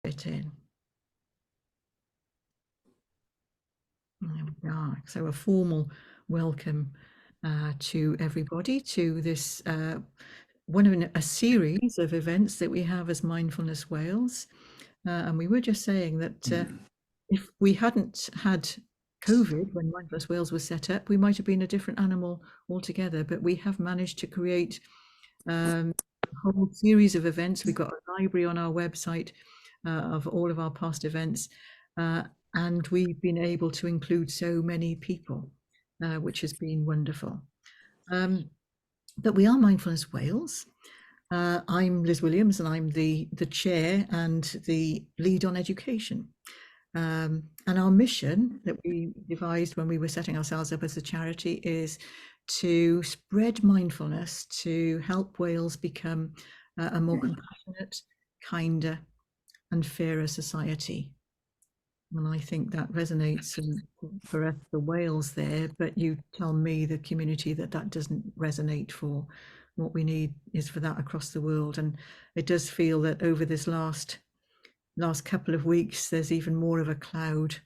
fit in. There we are. So a formal welcome to everybody to this one of a series of events that we have as Mindfulness Wales. And we were just saying that if we hadn't had COVID when Mindfulness Wales was set up, we might have been a different animal altogether. But we have managed to create a whole series of events. We've got a library on our website of all of our past events. And we've been able to include so many people, which has been wonderful. But we are Mindfulness Wales. I'm Liz Williams, and I'm the chair and the lead on education. And our mission that we devised when we were setting ourselves up as a charity is to spread mindfulness to help Wales become a more compassionate, kinder, and fairer society. And I think that resonates for us, the Wales there, but you tell me, the community, that doesn't resonate for. What we need is for that across the world. And it does feel that over this last couple of weeks, there's even more of a cloud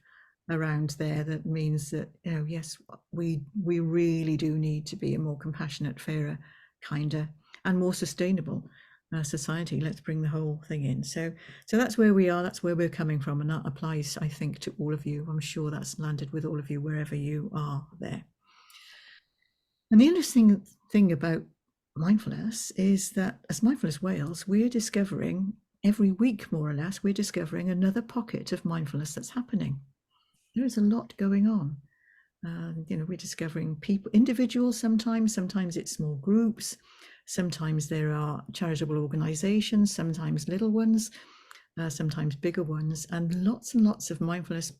around there. That means that, yes, we really do need to be a more compassionate, fairer, kinder, and more sustainable society. Let's bring the whole thing in. So that's where we are, that's where we're coming from, and that applies, I think, to all of you. I'm sure that's landed with all of you wherever you are there. And the interesting thing about mindfulness is that as Mindfulness Wales, we're discovering every week, more or less, we're discovering another pocket of mindfulness that's happening. There is a lot going on. We're discovering people, individuals, sometimes it's small groups, sometimes there are charitable organizations, sometimes little ones, sometimes bigger ones, and lots of mindfulness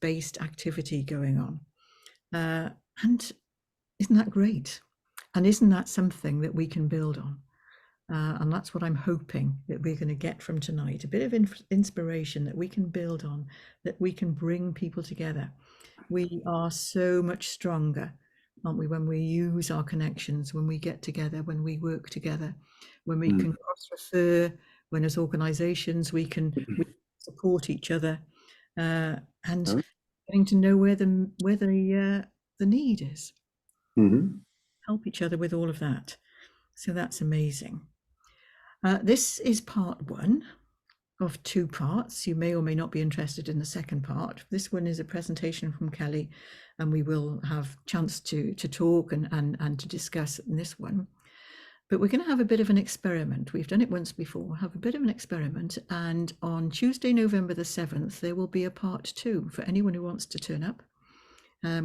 based activity going on. And isn't that great? And isn't that something that we can build on? And that's what I'm hoping that we're going to get from tonight, a bit of inspiration that we can build on, that we can bring people together. We are so much stronger, aren't we, when we use our connections, when we get together, when we work together, when we can cross-refer, when as organizations we can support each other, and getting to know where the need is. Help each other with all of that. So that's amazing. This is part one of two parts. You may or may not be interested in the second part. This one is a presentation from Kelly, and we will have chance to talk and to discuss in this one. But we're going to have a bit of an experiment. We've done it once before. We'll have a bit of an experiment, and on Tuesday, November the 7th, there will be a part two for anyone who wants to turn up.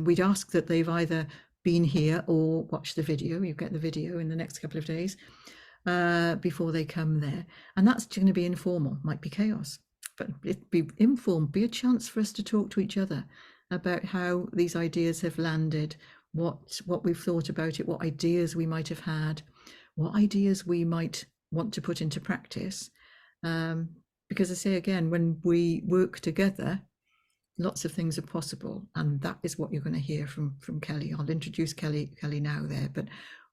We'd ask that they've either been here or watched the video. You get the video in the next couple of days before they come there, and that's going to be informal. Might be chaos, but it'd be informal, be a chance for us to talk to each other about how these ideas have landed, what we've thought about it, what ideas we might have had, what ideas we might want to put into practice, because I say again, when we work together, lots of things are possible, and that is what you're going to hear from Kelly. I'll introduce Kelly now there, but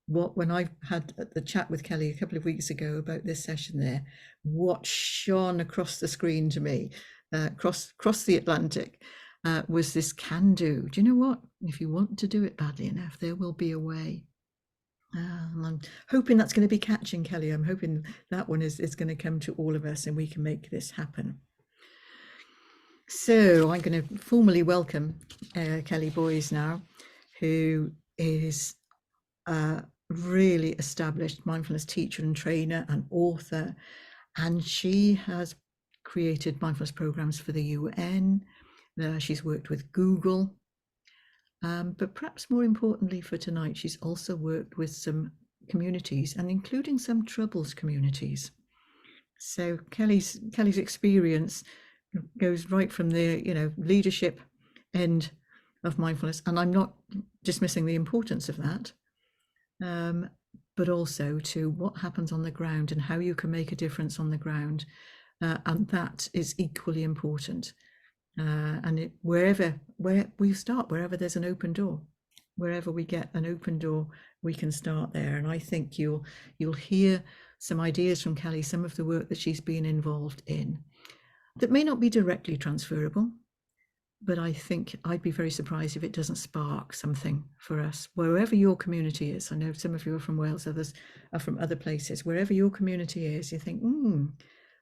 when I had the chat with Kelly a couple of weeks ago about this session there, what shone across the screen to me, across the Atlantic, was this can do. Do you know what? If you want to do it badly enough, there will be a way. I'm hoping that's going to be catching, Kelly. I'm hoping that one is going to come to all of us and we can make this happen. So I'm going to formally welcome Kelly Boys now, who is really established mindfulness teacher and trainer and author, and she has created mindfulness programs for the UN. She's worked with Google, but perhaps more importantly for tonight, she's also worked with some communities, and including some troubles communities. So Kelly's experience goes right from the leadership end of mindfulness, and I'm not dismissing the importance of that, but also to what happens on the ground and how you can make a difference on the ground, and that is equally important. And where we start, wherever there's an open door, wherever we get an open door, we can start there. And I think you'll hear some ideas from Kelly, some of the work that she's been involved in that may not be directly transferable, but I think I'd be very surprised if it doesn't spark something for us, wherever your community is. I know some of you are from Wales, others are from other places. Wherever your community is, you think,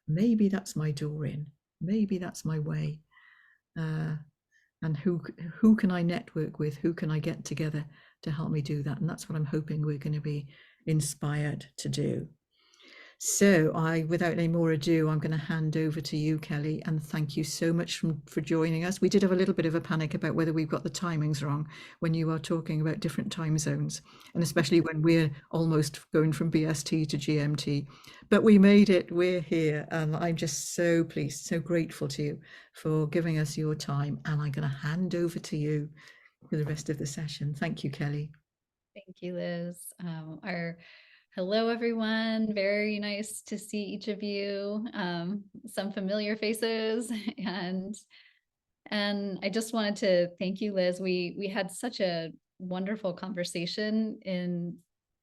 maybe that's my door in, maybe that's my way. And who can I network with? Who can I get together to help me do that? And that's what I'm hoping we're going to be inspired to do. So without any more ado, I'm going to hand over to you, Kelly, and thank you so much for joining us. We did have a little bit of a panic about whether we've got the timings wrong when you are talking about different time zones, and especially when we're almost going from BST to GMT. But we made it, we're here, and I'm just so pleased, so grateful to you for giving us your time. And I'm going to hand over to you for the rest of the session. Thank you, Kelly. Thank you, Liz. Hello, everyone. Very nice to see each of you. Some familiar faces, and I just wanted to thank you, Liz. We had such a wonderful conversation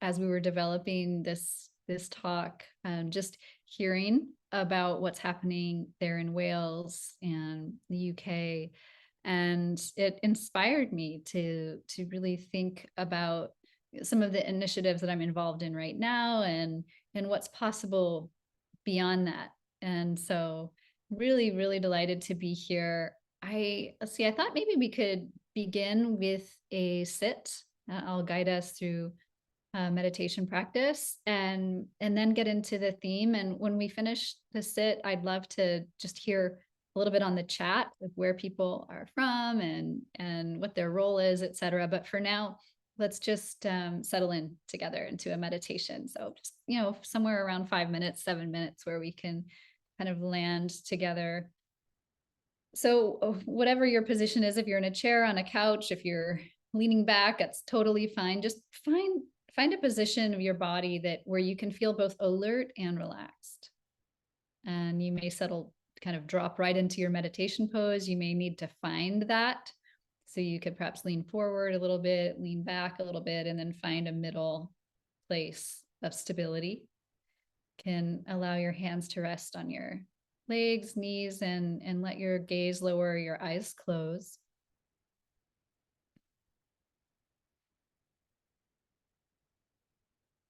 as we were developing this talk, just hearing about what's happening there in Wales and the UK. And it inspired me to really think about some of the initiatives that I'm involved in right now and what's possible beyond that. And so really, really delighted to be here. I thought maybe we could begin with a sit. I'll guide us through meditation practice and then get into the theme. And when we finish the sit, I'd love to just hear a little bit on the chat of where people are from and what their role is, et cetera. But for now, let's just settle in together into a meditation. So just, somewhere around 5 minutes, 7 minutes where we can kind of land together. So whatever your position is, if you're in a chair, on a couch, if you're leaning back, that's totally fine. Just find a position of your body where you can feel both alert and relaxed. And you may kind of drop right into your meditation pose. You may need to find that. So you could perhaps lean forward a little bit, lean back a little bit, and then find a middle place of stability. Can allow your hands to rest on your legs, knees, and let your gaze lower, your eyes close.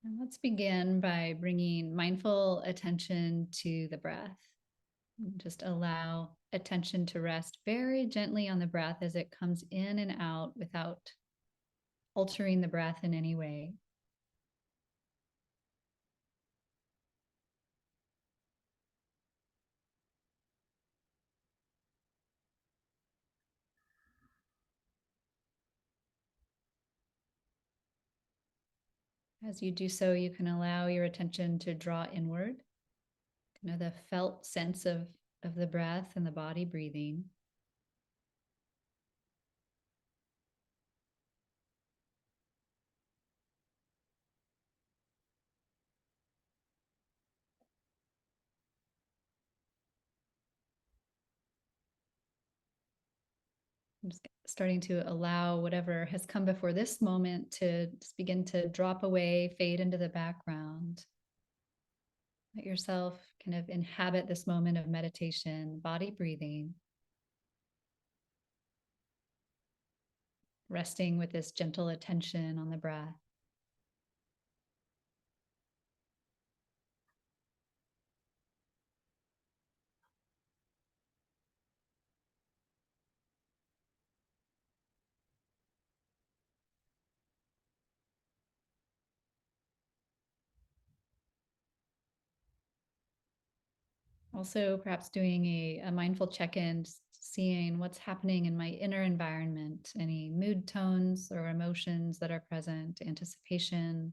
And let's begin by bringing mindful attention to the breath. Just allow attention to rest very gently on the breath as it comes in and out without altering the breath in any way. As you do so, you can allow your attention to draw inward, the felt sense of the breath and the body breathing. I'm just starting to allow whatever has come before this moment to just begin to drop away, fade into the background. Let yourself kind of inhabit this moment of meditation, body breathing, resting with this gentle attention on the breath. Also, perhaps doing a mindful check-in, seeing what's happening in my inner environment, any mood tones or emotions that are present, anticipation,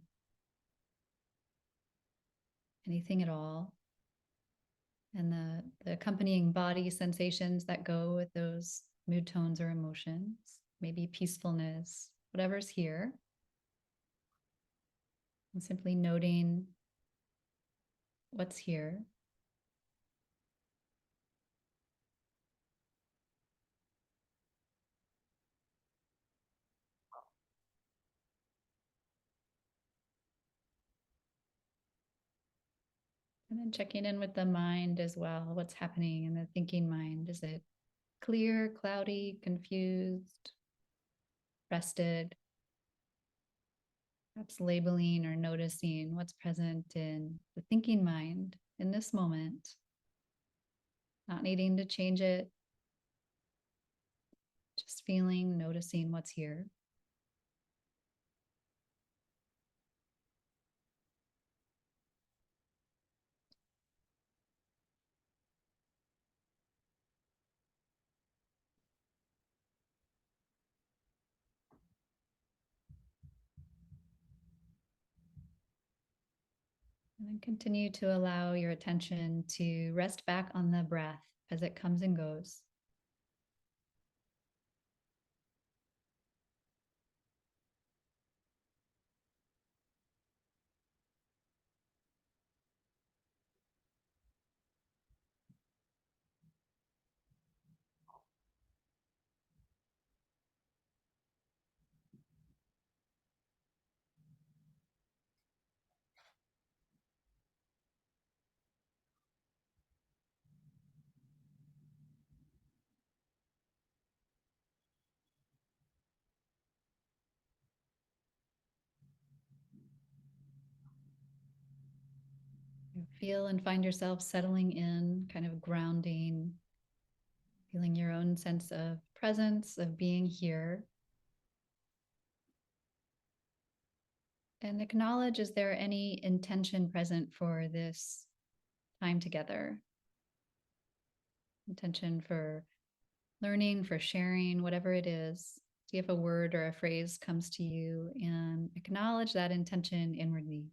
anything at all. And the accompanying body sensations that go with those mood tones or emotions, maybe peacefulness, whatever's here. And simply noting what's here. And then checking in with the mind as well. What's happening in the thinking mind? Is it clear, cloudy, confused, rested? Perhaps labeling or noticing what's present in the thinking mind in this moment, not needing to change it, just feeling, noticing what's here. And then continue to allow your attention to rest back on the breath as it comes and goes. You feel and find yourself settling in, kind of grounding, feeling your own sense of presence, of being here. And acknowledge, is there any intention present for this time together? Intention for learning, for sharing, whatever it is. See if a word or a phrase comes to you and acknowledge that intention inwardly.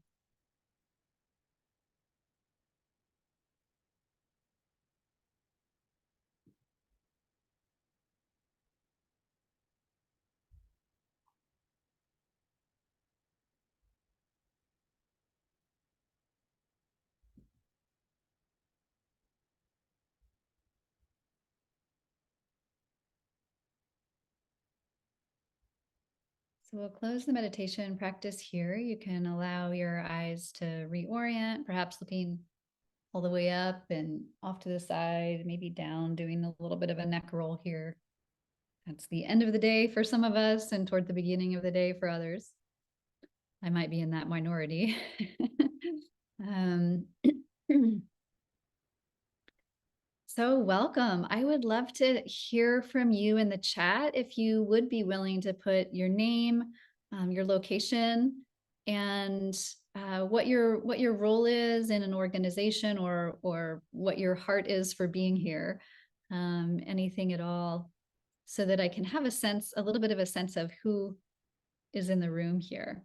So we'll close the meditation practice here. You can allow your eyes to reorient, perhaps looking all the way up and off to the side, maybe down, doing a little bit of a neck roll here. That's the end of the day for some of us and toward the beginning of the day for others. I might be in that minority. um, So welcome. I would love to hear from you in the chat if you would be willing to put your name, your location, and what your role is in an organization, or what your heart is for being here. Anything at all, so that I can have a little bit of a sense of who is in the room here.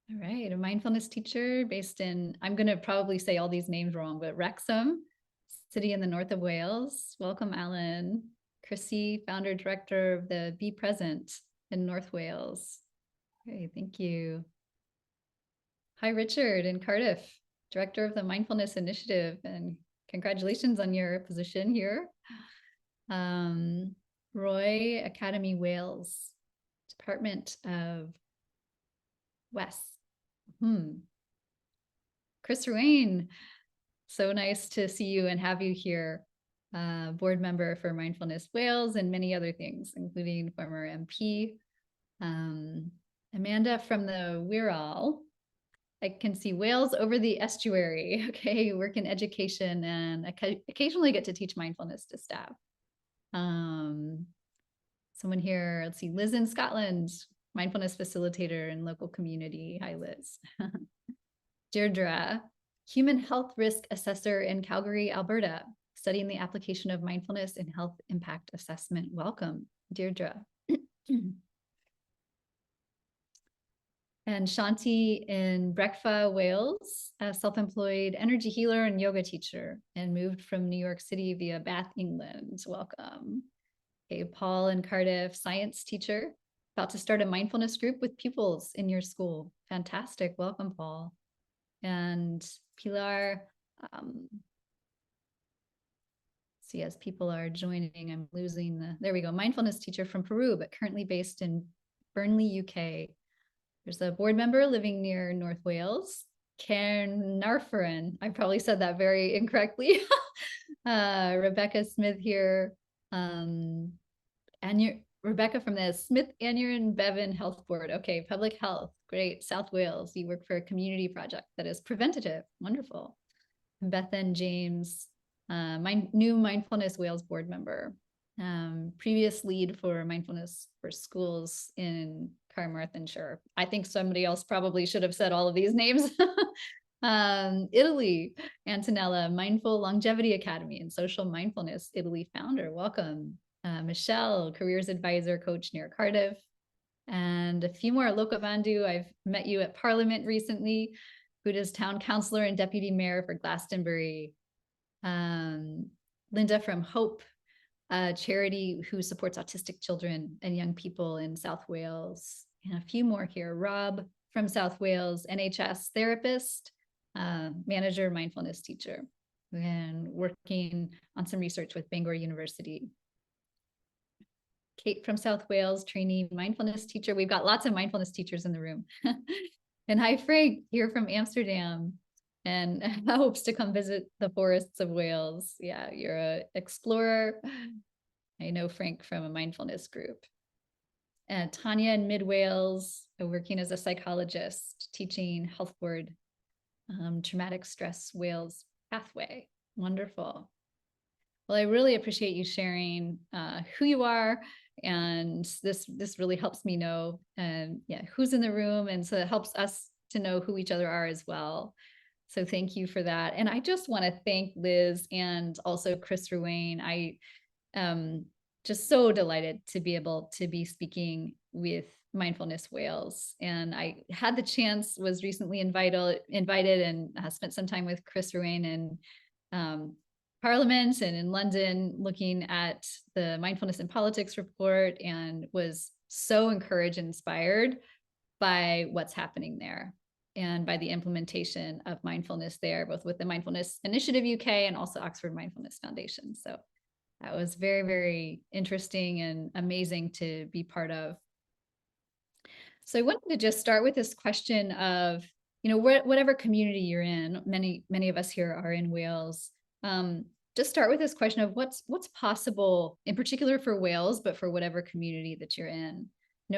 All right, a mindfulness teacher based in, I'm going to probably say all these names wrong, but Wrexham, city in the north of Wales. Welcome, Alan. Chrissy, founder, director of the Be Present in North Wales. Okay, thank you. Hi, Richard in Cardiff, director of the Mindfulness Initiative, and congratulations on your position here. Roy, Academy Wales, Department of West. Chris Ruane, so nice to see you and have you here. Board member for Mindfulness Wales and many other things, including former MP. Amanda from the Wirral. I can see Wales over the estuary. Okay, work in education and occasionally get to teach mindfulness to staff. Someone here, let's see, Liz in Scotland, mindfulness facilitator in local community. Hi, Liz. Deirdre, human health risk assessor in Calgary, Alberta, studying the application of mindfulness in health impact assessment. Welcome, Deirdre. And Shanti in Breckfa, Wales, a self-employed energy healer and yoga teacher, and moved from New York City via Bath, England. Welcome. Okay, Paul in Cardiff, science teacher, about to start a mindfulness group with pupils in your school. Fantastic. Welcome, Paul. And Pilar, See, as people are joining, I'm losing there we go. Mindfulness teacher from Peru, but currently based in Burnley, UK. There's a board member living near North Wales, Caernarfon. I probably said that very incorrectly. Rebecca Smith here. Rebecca from the Smith Aneurin Bevan Health Board. Okay, public health. Great. South Wales. You work for a community project that is preventative. Wonderful. Bethan James, new Mindfulness Wales board member. Previous lead for Mindfulness for Schools in Carmarthenshire. I think somebody else probably should have said all of these names. Italy, Antonella, Mindful Longevity Academy and Social Mindfulness, Italy founder. Welcome. Michelle, careers advisor, coach near Cardiff. And a few more. Loka Bandhu, I've met you at Parliament recently. Buddha's town councillor and deputy mayor for Glastonbury. Linda from Hope, a charity who supports autistic children and young people in South Wales. And a few more here. Rob from South Wales, NHS therapist, manager, mindfulness teacher, and working on some research with Bangor University. Kate from South Wales, trainee mindfulness teacher. We've got lots of mindfulness teachers in the room. And hi, Frank, here from Amsterdam, and hopes to come visit the forests of Wales. Yeah, you're an explorer. I know Frank from a mindfulness group. And Tanya in Mid Wales, working as a psychologist, teaching health board, traumatic stress Wales pathway. Wonderful. Well, I really appreciate you sharing who you are, and this really helps me know who's in the room, and so it helps us to know who each other are as well. So thank you for that. And I just want to thank Liz and also Chris Ruane. I just so delighted to be able to be speaking with Mindfulness Wales. And I had the chance, was recently invited and spent some time with Chris Ruane and Parliament and in London looking at the Mindfulness in Politics report, and was so encouraged and inspired by what's happening there and by the implementation of mindfulness there, both with the Mindfulness Initiative UK and also Oxford Mindfulness Foundation. So that was very, very interesting and amazing to be part of. So I wanted to just start with this question of, whatever community you're in, many of us here are in Wales. Just start with this question of what's possible, in particular for Wales, but for whatever community that you're in.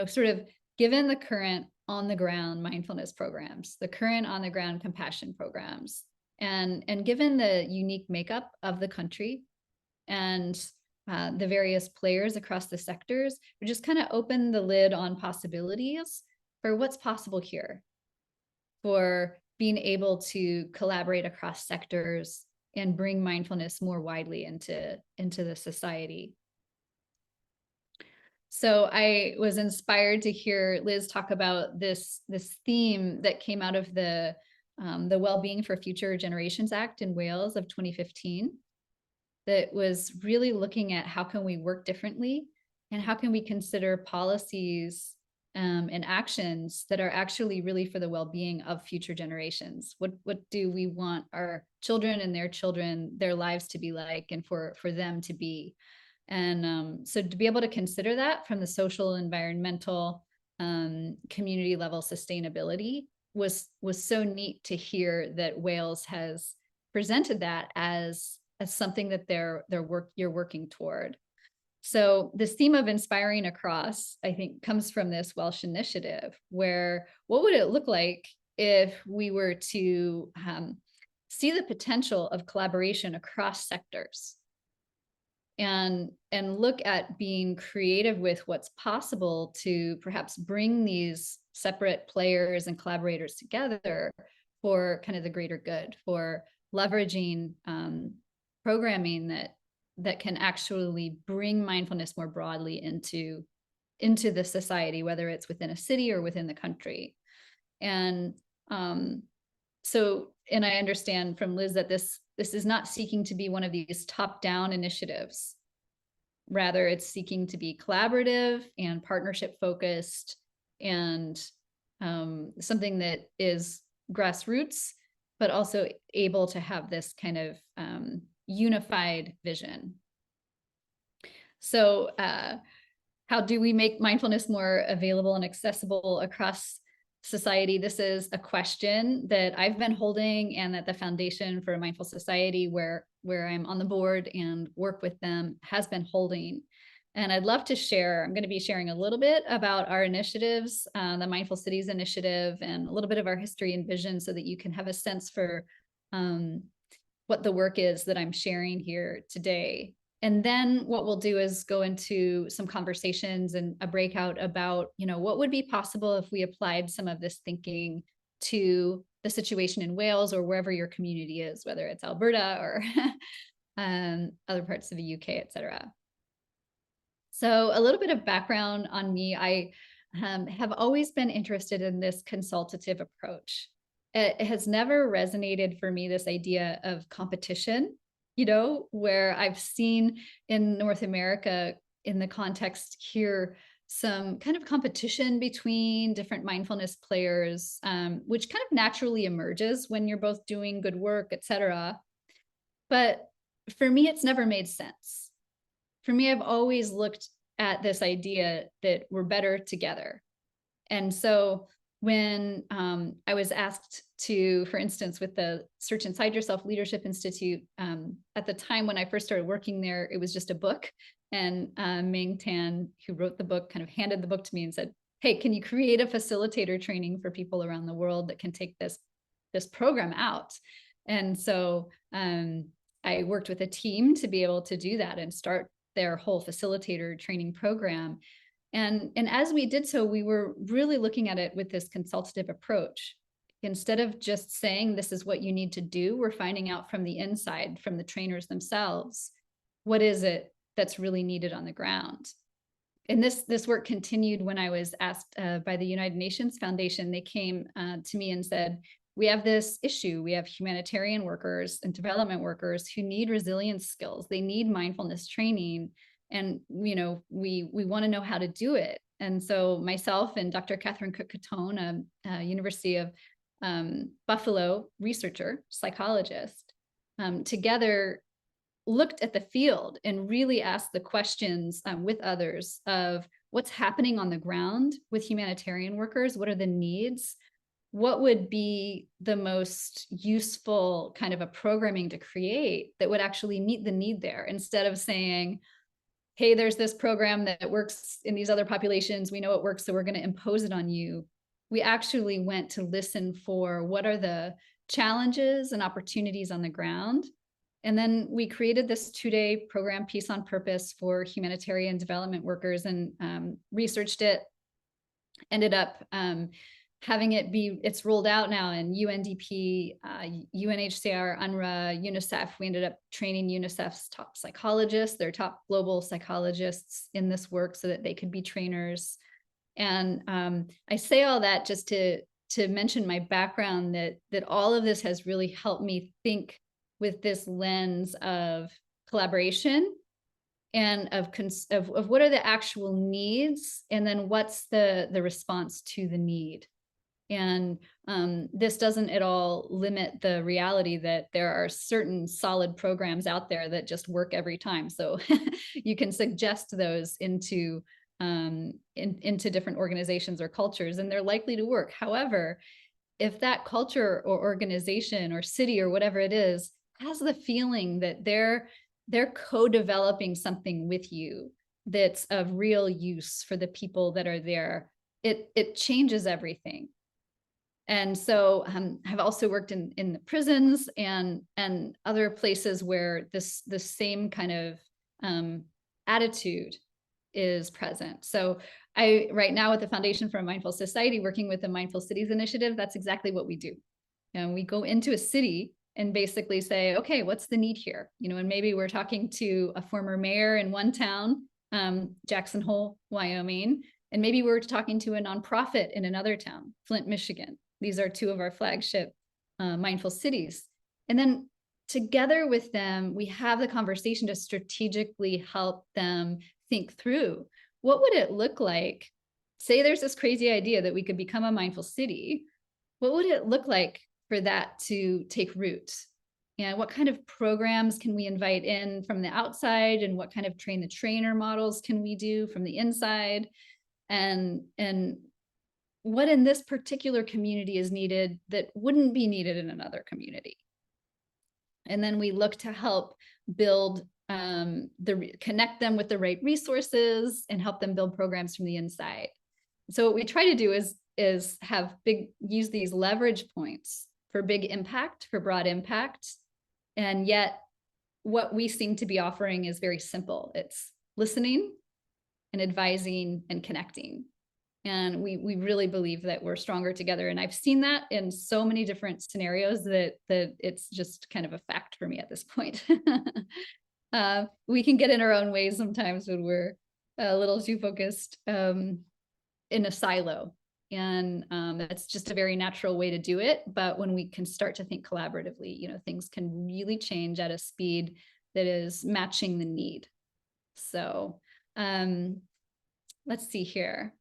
Sort of given the current on-the-ground mindfulness programs, the current on-the-ground compassion programs, and given the unique makeup of the country and the various players across the sectors, we just kind of open the lid on possibilities for what's possible here, for being able to collaborate across sectors and bring mindfulness more widely into the society. So I was inspired to hear Liz talk about this theme that came out of the Wellbeing for Future Generations Act in Wales of 2015, that was really looking at how can we work differently and how can we consider policies and actions that are actually really for the well-being of future generations. What do we want our children and their children, their lives to be like, and for them to be? And so to be able to consider that from the social, environmental, community level sustainability was so neat to hear that Wales has presented that as something that you're working toward. So this theme of inspiring across, I think, comes from this Welsh initiative, where what would it look like if we were to see the potential of collaboration across sectors and look at being creative with what's possible to perhaps bring these separate players and collaborators together for kind of the greater good, for leveraging programming that can actually bring mindfulness more broadly into the society, whether it's within a city or within the country. And and I understand from Liz that this is not seeking to be one of these top-down initiatives. Rather, it's seeking to be collaborative and partnership focused, and something that is grassroots, but also able to have this kind of unified vision. So how do we make mindfulness more available and accessible across society? This is a question that I've been holding, and that the Foundation for a Mindful Society, where I'm on the board and work with them, has been holding. And I'd love to share, I'm going to be sharing a little bit about our initiatives, the Mindful Cities Initiative, and a little bit of our history and vision, so that you can have a sense for what the work is that I'm sharing here today. And then what we'll do is go into some conversations and a breakout about, what would be possible if we applied some of this thinking to the situation in Wales, or wherever your community is, whether it's Alberta or other parts of the UK, et cetera. So a little bit of background on me. I have always been interested in this consultative approach. It has never resonated for me, this idea of competition, where I've seen in North America, in the context here, some kind of competition between different mindfulness players, which kind of naturally emerges when you're both doing good work, et cetera. But for me, it's never made sense. For me, I've always looked at this idea that we're better together. And so when I was asked to, for instance, with the Search Inside Yourself Leadership Institute, at the time when I first started working there, it was just a book. And Ming Tan, who wrote the book, kind of handed the book to me and said, hey, can you create a facilitator training for people around the world that can take this program out? And so I worked with a team to be able to do that and start their whole facilitator training program. And as we did so, we were really looking at it with this consultative approach. Instead of just saying, this is what you need to do, we're finding out from the inside, from the trainers themselves, what is it that's really needed on the ground. And this work continued when I was asked by the United Nations Foundation. They came to me and said, we have this issue. We have humanitarian workers and development workers who need resilience skills. They need mindfulness training. And, we want to know how to do it. And so myself and Dr. Catherine Cook-Catone, a University of Buffalo researcher, psychologist, together looked at the field and really asked the questions with others of what's happening on the ground with humanitarian workers. What are the needs? What would be the most useful kind of a programming to create that would actually meet the need there, instead of saying, hey, there's this program that works in these other populations. We know it works, so we're going to impose it on you. We actually went to listen for what are the challenges and opportunities on the ground. And then we created this 2-day program, Peace on Purpose, for humanitarian development workers, and researched it, ended up having it be, it's rolled out now in UNDP, UNHCR, UNRWA, UNICEF. We ended up training UNICEF's top psychologists, their top global psychologists, in this work so that they could be trainers. And I say all that just to mention my background, that all of this has really helped me think with this lens of collaboration and of what are the actual needs, and then what's the response to the need. And this doesn't at all limit the reality that there are certain solid programs out there that just work every time. So you can suggest those into different organizations or cultures, and they're likely to work. However, if that culture or organization or city or whatever it is has the feeling that they're co-developing something with you that's of real use for the people that are there, it changes everything. And so I've also worked in the prisons and other places where this same kind of attitude is present. So right now with the Foundation for a Mindful Society, working with the Mindful Cities Initiative, that's exactly what we do. And we go into a city and basically say, okay, what's the need here? And maybe we're talking to a former mayor in one town, Jackson Hole, Wyoming, and maybe we're talking to a nonprofit in another town, Flint, Michigan. These are 2 of our flagship mindful cities. And then together with them, we have the conversation to strategically help them think through, what would it look like? Say there's this crazy idea that we could become a mindful city. What would it look like for that to take root? and what kind of programs can we invite in from the outside, and what kind of train the trainer models can we do from the inside, and what in this particular community is needed that wouldn't be needed in another community. And then we look to help build connect them with the right resources and help them build programs from the inside. So what we try to do is have use these leverage points for big impact, for broad impact. And yet what we seem to be offering is very simple. It's listening and advising and connecting. And we really believe that we're stronger together. And I've seen that in so many different scenarios that it's just kind of a fact for me at this point. We can get in our own ways sometimes when we're a little too focused in a silo. And that's just a very natural way to do it. But when we can start to think collaboratively, things can really change at a speed that is matching the need. So let's see here.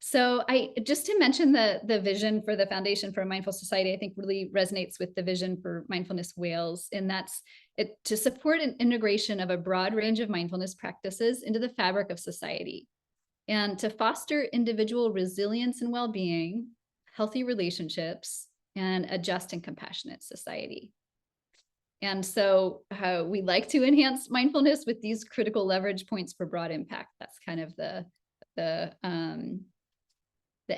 So just to mention the vision for the Foundation for a Mindful Society, I think really resonates with the vision for Mindfulness Wales, and that's to support an integration of a broad range of mindfulness practices into the fabric of society, and to foster individual resilience and well-being, healthy relationships, and a just and compassionate society. And so we like to enhance mindfulness with these critical leverage points for broad impact. That's kind of the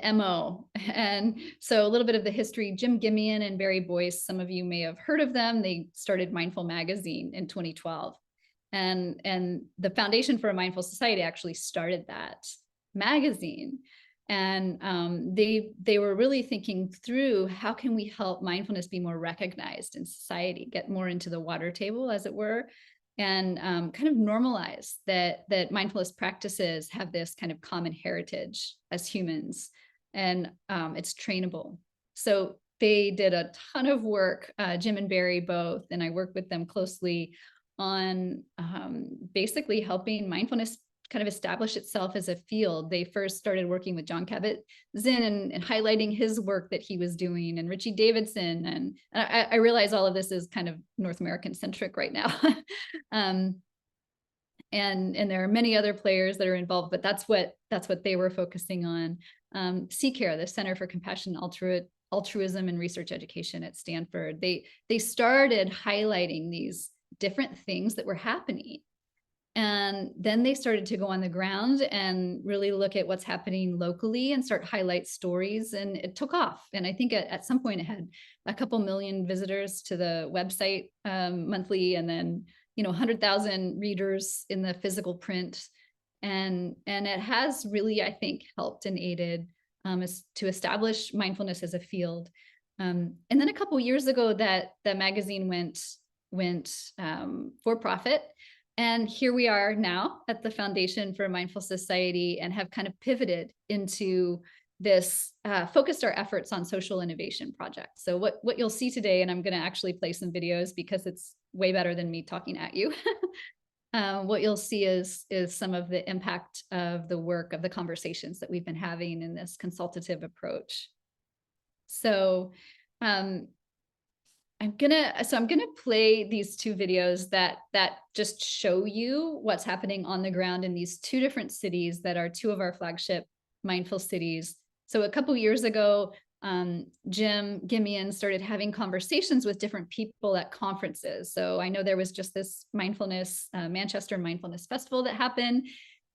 MO. And so a little bit of the history. Jim Gimian and Barry Boyce, some of you may have heard of them. They started Mindful Magazine in 2012. And the Foundation for a Mindful Society actually started that magazine. And they were really thinking through, how can we help mindfulness be more recognized in society, get more into the water table, as it were, and kind of normalize that mindfulness practices have this kind of common heritage as humans, and it's trainable. So they did a ton of work, Jim and Barry both, and I work with them closely on basically helping mindfulness kind of establish itself as a field. They first started working with Jon Kabat-Zinn and highlighting his work that he was doing, and Richie Davidson. And I realize all of this is kind of North American centric right now. And there are many other players that are involved, but that's what they were focusing on. CCARE, the Center for Compassion, Altruism and Research Education at Stanford, they started highlighting these different things that were happening. And then they started to go on the ground and really look at what's happening locally and start highlight stories, and it took off. And I think at some point it had a couple million visitors to the website monthly, and then 100,000 readers in the physical print. And it has really, I think, helped and aided to establish mindfulness as a field. And then a couple years ago, that magazine went for profit. And here we are now at the Foundation for a Mindful Society, and have kind of pivoted into this, focused our efforts on social innovation projects. So what you'll see today, and I'm going to actually play some videos because it's way better than me talking at you. What you'll see is some of the impact of the work, of the conversations that we've been having in this consultative approach. So I'm gonna play these two videos that just show you what's happening on the ground in these two different cities that are two of our flagship mindful cities. So a couple years ago, Jim Gimian started having conversations with different people at conferences. So I know there was just this mindfulness, Manchester Mindfulness Festival that happened,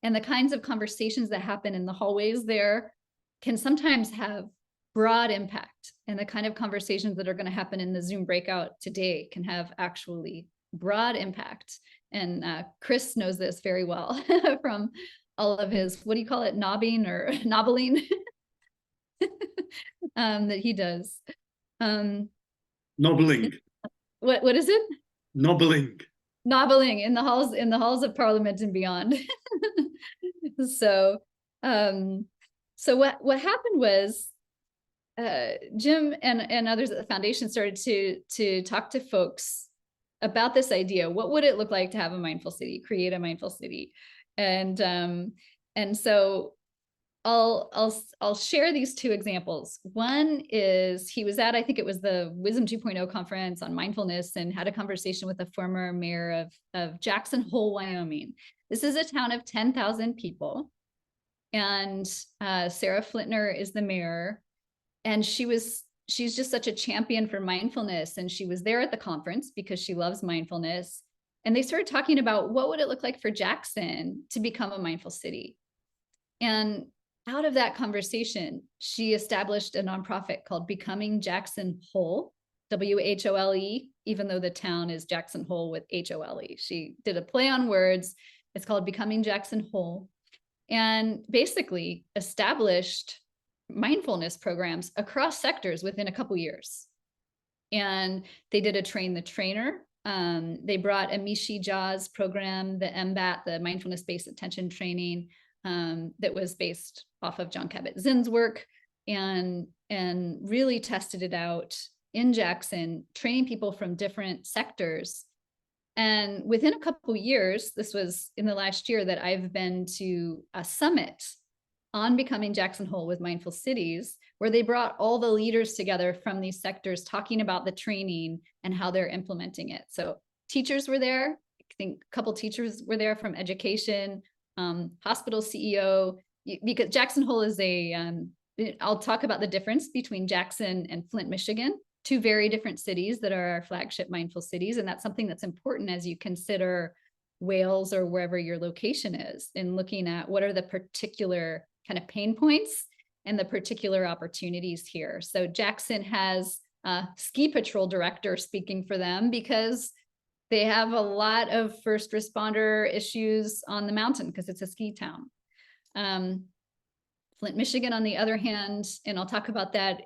and the kinds of conversations that happen in the hallways there can sometimes have broad impact, and the kind of conversations that are going to happen in the Zoom breakout today can have actually broad impact. And Chris knows this very well from all of his, what do you call it, nobbing or nobbling that he does. Nobbling. What is it? Nobbling. Nobbling in the halls of Parliament and beyond. So what happened was, Jim and others at the foundation started to talk to folks about this idea. What would it look like to have a mindful city, create a mindful city? And so I'll share these two examples. One is he was at, I think it was the Wisdom 2.0 conference on mindfulness, and had a conversation with the former mayor of Jackson Hole, Wyoming. This is a town of 10,000 people. And Sarah Flintner is the mayor. And she's just such a champion for mindfulness. And she was there at the conference because she loves mindfulness. And they started talking about what would it look like for Jackson to become a mindful city. And out of that conversation, she established a nonprofit called Becoming Jackson Hole, WHOLE, even though the town is Jackson Hole with HOLE. She did a play on words. It's called Becoming Jackson Hole, and basically established mindfulness programs across sectors within a couple years. And they did a train the trainer. They brought Amishi Jha's program, the MBAT, the mindfulness-based attention training, that was based off of John Kabat-Zinn's work, and really tested it out in Jackson, training people from different sectors. And within a couple of years, this was in the last year, that I've been to a summit on Becoming Jackson Hole with Mindful Cities, where they brought all the leaders together from these sectors, talking about the training and how they're implementing it. So teachers were there. I think a couple teachers were there from education, hospital CEO, because Jackson Hole is I'll talk about the difference between Jackson and Flint, Michigan, two very different cities that are our flagship mindful cities. And that's something that's important as you consider Wales or wherever your location is, in looking at what are the particular kind of pain points and the particular opportunities here. So Jackson has a ski patrol director speaking for them because they have a lot of first responder issues on the mountain because it's a ski town. Flint, Michigan, on the other hand, and I'll talk about that,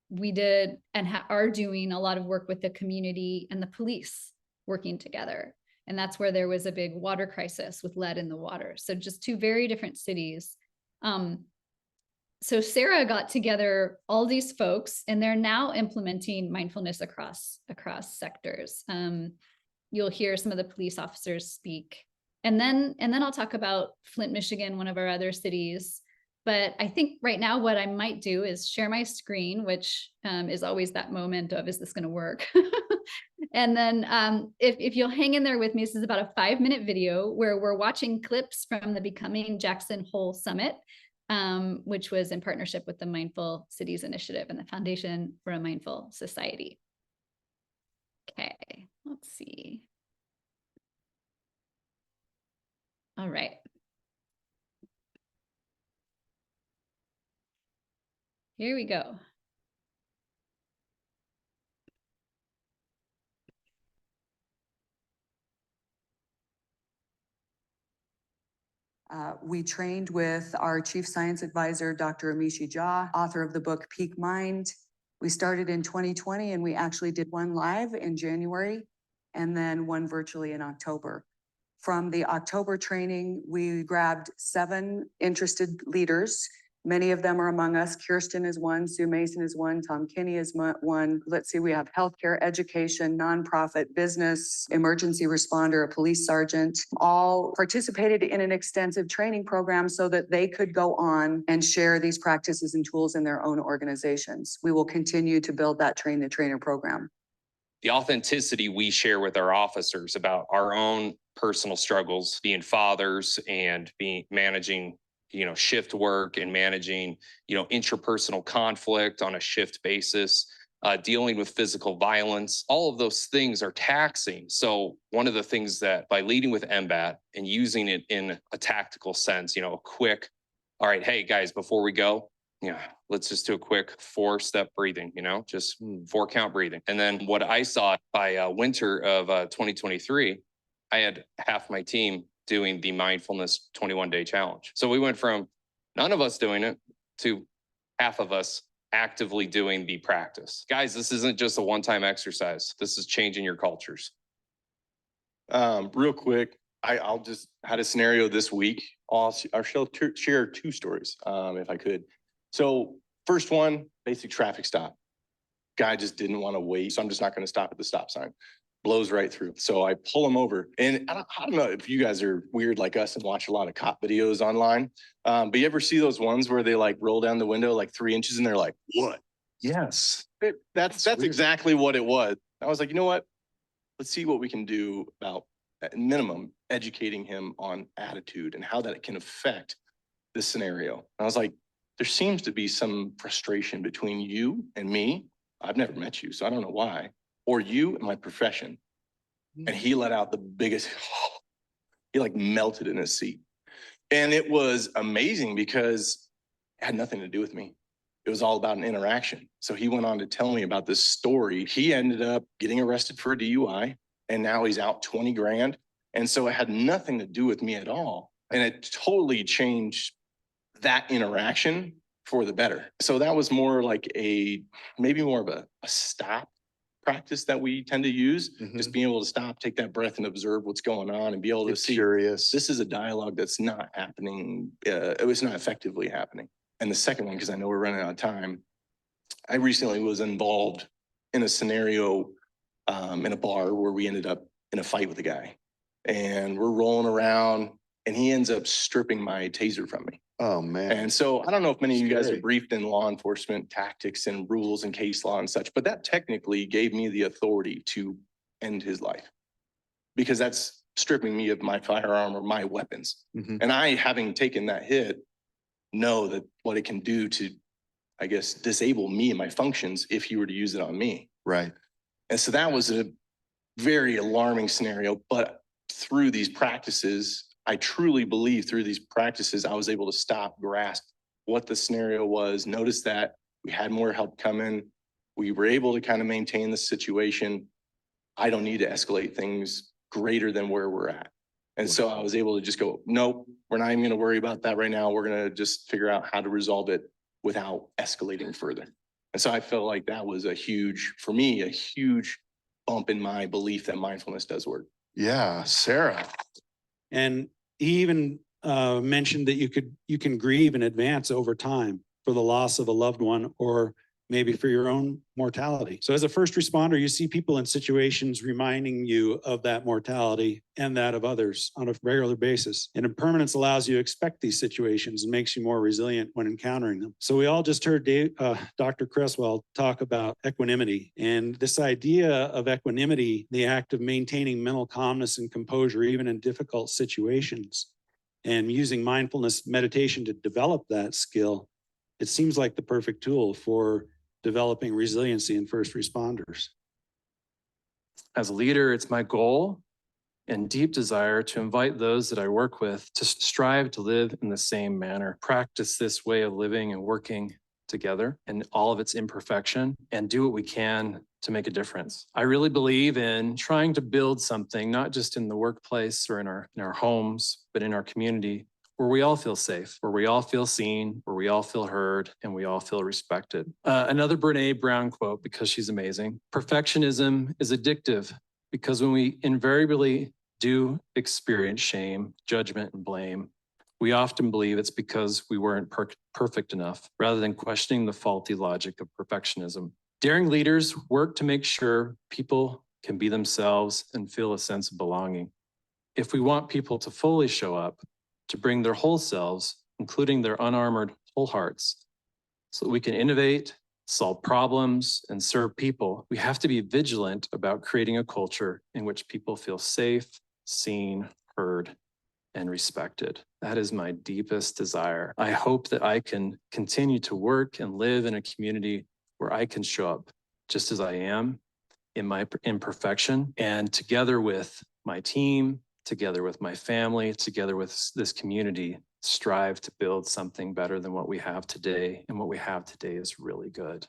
we did and are doing a lot of work with the community and the police working together. And that's where there was a big water crisis with lead in the water. So just two very different cities. So Sarah got together all these folks, and they're now implementing mindfulness across sectors. You'll hear some of the police officers speak. And then I'll talk about Flint, Michigan, one of our other cities. But I think right now what I might do is share my screen, which is always that moment of, is this going to work? And then if you'll hang in there with me, this is about a 5-minute video where we're watching clips from the Becoming Jackson Hole Summit, which was in partnership with the Mindful Cities Initiative and the Foundation for a Mindful Society. Okay, let's see. All right. Here we go. We trained with our Chief Science Advisor, Dr. Amishi Jha, author of the book Peak Mind. We started in 2020, and we actually did one live in January and then one virtually in October. From the October training, we grabbed 7 interested leaders. Many of them are among us. Kirsten is one, Sue Mason is one, Tom Kinney is one. Let's see, we have healthcare, education, nonprofit, business, emergency responder, a police sergeant, all participated in an extensive training program so that they could go on and share these practices and tools in their own organizations. We will continue to build that Train the Trainer program. The authenticity we share with our officers about our own personal struggles, being fathers and managing shift work and managing, interpersonal conflict on a shift basis, dealing with physical violence, all of those things are taxing. So one of the things that by leading with MBAT and using it in a tactical sense, a quick, all right, hey guys, before we go, let's just do a quick 4-step breathing, just 4-count breathing. And then what I saw by winter of 2023, I had half my team doing the mindfulness 21-day challenge. So we went from none of us doing it to half of us actively doing the practice. Guys, this isn't just a one-time exercise. This is changing your cultures. Real quick, I'll just had a scenario this week. I'll share 2 stories, if I could. So first one, basic traffic stop. Guy just didn't want to wait, so I'm just not going to stop at the stop sign. blows right through. So I pull him over, and I don't know if you guys are weird like us and watch a lot of cop videos online. But you ever see those ones where they like roll down the window like 3 inches and they're like, what? Yes. That's exactly what it was. I was like, you know what? Let's see what we can do about, at minimum, educating him on attitude and how that can affect this scenario. And I was like, there seems to be some frustration between you and me. I've never met you, so I don't know why. Or you and my profession. And he let out the biggest, he like melted in his seat. And it was amazing because it had nothing to do with me. It was all about an interaction. So he went on to tell me about this story. He ended up getting arrested for a DUI, and now he's out 20 grand. And so it had nothing to do with me at all. And it totally changed that interaction for the better. So that was more like maybe more of a stop practice that we tend to use. Just being able to stop, take that breath and observe what's going on and be able to see Curious. this is a dialogue that's not happening. It was not effectively happening. And the second one, because I know we're running out of time, I recently was involved in a scenario in a bar where we ended up in a fight with a guy, and we're rolling around and he ends up stripping my taser from me. Oh, man. And so I don't know if many of you guys Scary. are briefed in law enforcement tactics and rules and case law and such, but that technically gave me the authority to end his life, because that's stripping me of my firearm or my weapons. And I, having taken that hit, know that what it can do to, I guess, disable me and my functions if you were to use it on me. Right. And so that was a very alarming scenario. But through these practices, I truly believe through these practices, I was able to stop, grasp what the scenario was, notice that we had more help coming. We were able to kind of maintain the situation. I don't need to escalate things greater than where we're at. And so I was able to just go, nope, we're not even going to worry about that right now. We're going to just figure out how to resolve it without escalating further. And so I felt like that was for me, a huge bump in my belief that mindfulness does work. Yeah, Sarah. And he even mentioned that you can grieve in advance over time for the loss of a loved one, or maybe for your own mortality. So as a first responder, you see people in situations reminding you of that mortality and that of others on a regular basis. And impermanence allows you to expect these situations and makes you more resilient when encountering them. So we all just heard Dr. Cresswell talk about equanimity, and this idea of equanimity, the act of maintaining mental calmness and composure even in difficult situations, and using mindfulness meditation to develop that skill. It seems like the perfect tool for developing resiliency in first responders. As a leader, it's my goal and deep desire to invite those that I work with to strive to live in the same manner, practice this way of living and working together in all of its imperfection, and do what we can to make a difference. I really believe in trying to build something, not just in the workplace or in our homes, but in our community, where we all feel safe, where we all feel seen, where we all feel heard, and we all feel respected. Another Brené Brown quote, because she's amazing: perfectionism is addictive because when we invariably do experience shame, judgment, and blame, we often believe it's because we weren't perfect enough, rather than questioning the faulty logic of perfectionism. Daring leaders work to make sure people can be themselves and feel a sense of belonging. If we want people to fully show up, to bring their whole selves, including their unarmored whole hearts, so that we can innovate, solve problems, and serve people, we have to be vigilant about creating a culture in which people feel safe, seen, heard, and respected. That is my deepest desire. I hope that I can continue to work and live in a community where I can show up just as I am in my imperfection, and together with my team, together with my family, together with this community, strive to build something better than what we have today. And what we have today is really good.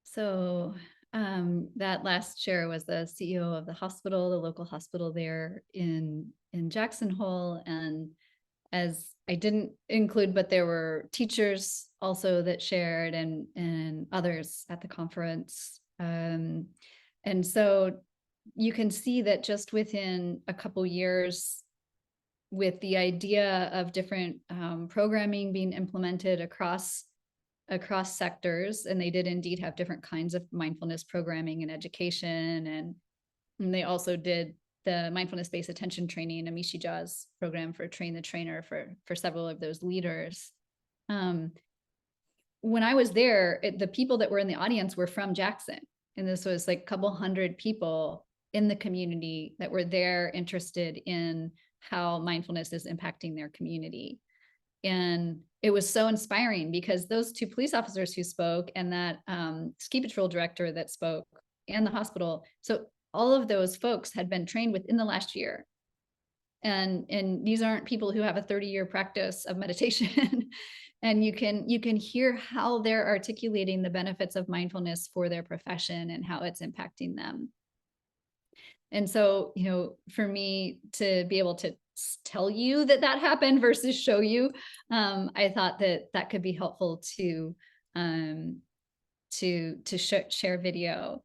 So that last share was the CEO of the hospital, the local hospital there in Jackson Hole. And as I didn't include, but there were teachers also that shared, and others at the conference. And so you can see that just within a couple years, with the idea of different programming being implemented across across sectors, and they did indeed have different kinds of mindfulness programming and education. And they also did the mindfulness-based attention training, Amishi Jha's program for Train the Trainer for several of those leaders. When I was there, the people that were in the audience were from Jackson. And this was like a couple hundred people in the community that were there interested in how mindfulness is impacting their community. And it was so inspiring because those two police officers who spoke and that ski patrol director that spoke and the hospital, so all of those folks had been trained within the last year. And these aren't people who have a 30-year practice of meditation. And you can hear how they're articulating the benefits of mindfulness for their profession and how it's impacting them. And so, you know, for me to be able to tell you that that happened versus show you, I thought that that could be helpful to share video.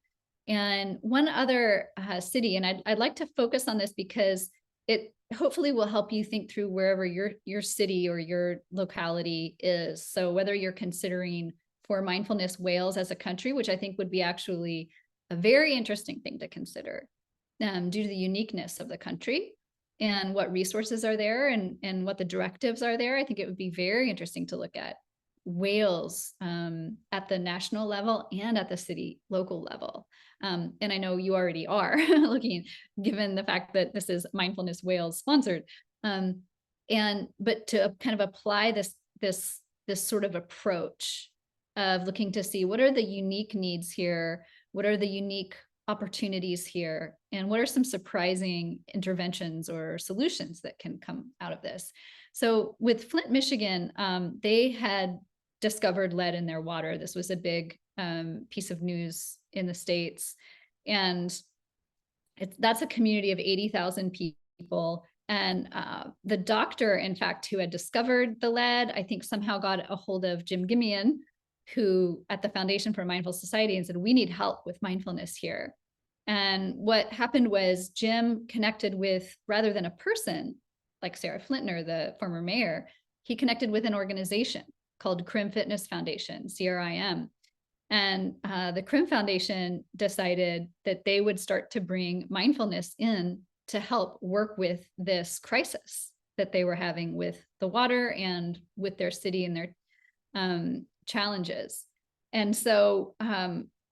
And one other city, and I'd like to focus on this because it hopefully will help you think through wherever your city or your locality is. So whether you're considering for Mindfulness Wales as a country, which I think would be actually a very interesting thing to consider due to the uniqueness of the country and what resources are there and what the directives are there. I think it would be very interesting to look at Wales at the national level and at the city local level. And I know you already are looking, given the fact that this is Mindfulness Wales sponsored. But to kind of apply this sort of approach of looking to see what are the unique needs here, what are the unique opportunities here, and what are some surprising interventions or solutions that can come out of this. So with Flint, Michigan, they had discovered lead in their water. This was a big piece of news in the States. And that's a community of 80,000 people. And the doctor, in fact, who had discovered the lead, I think somehow got a hold of Jim Gimian, who at the Foundation for a Mindful Society, and said, we need help with mindfulness here. And what happened was Jim connected with, rather than a person like Sarah Flintner, the former mayor, he connected with an organization called CRIM Fitness Foundation, CRIM. And the CRIM Foundation decided that they would start to bring mindfulness in to help work with this crisis that they were having with the water and with their city and their challenges. And so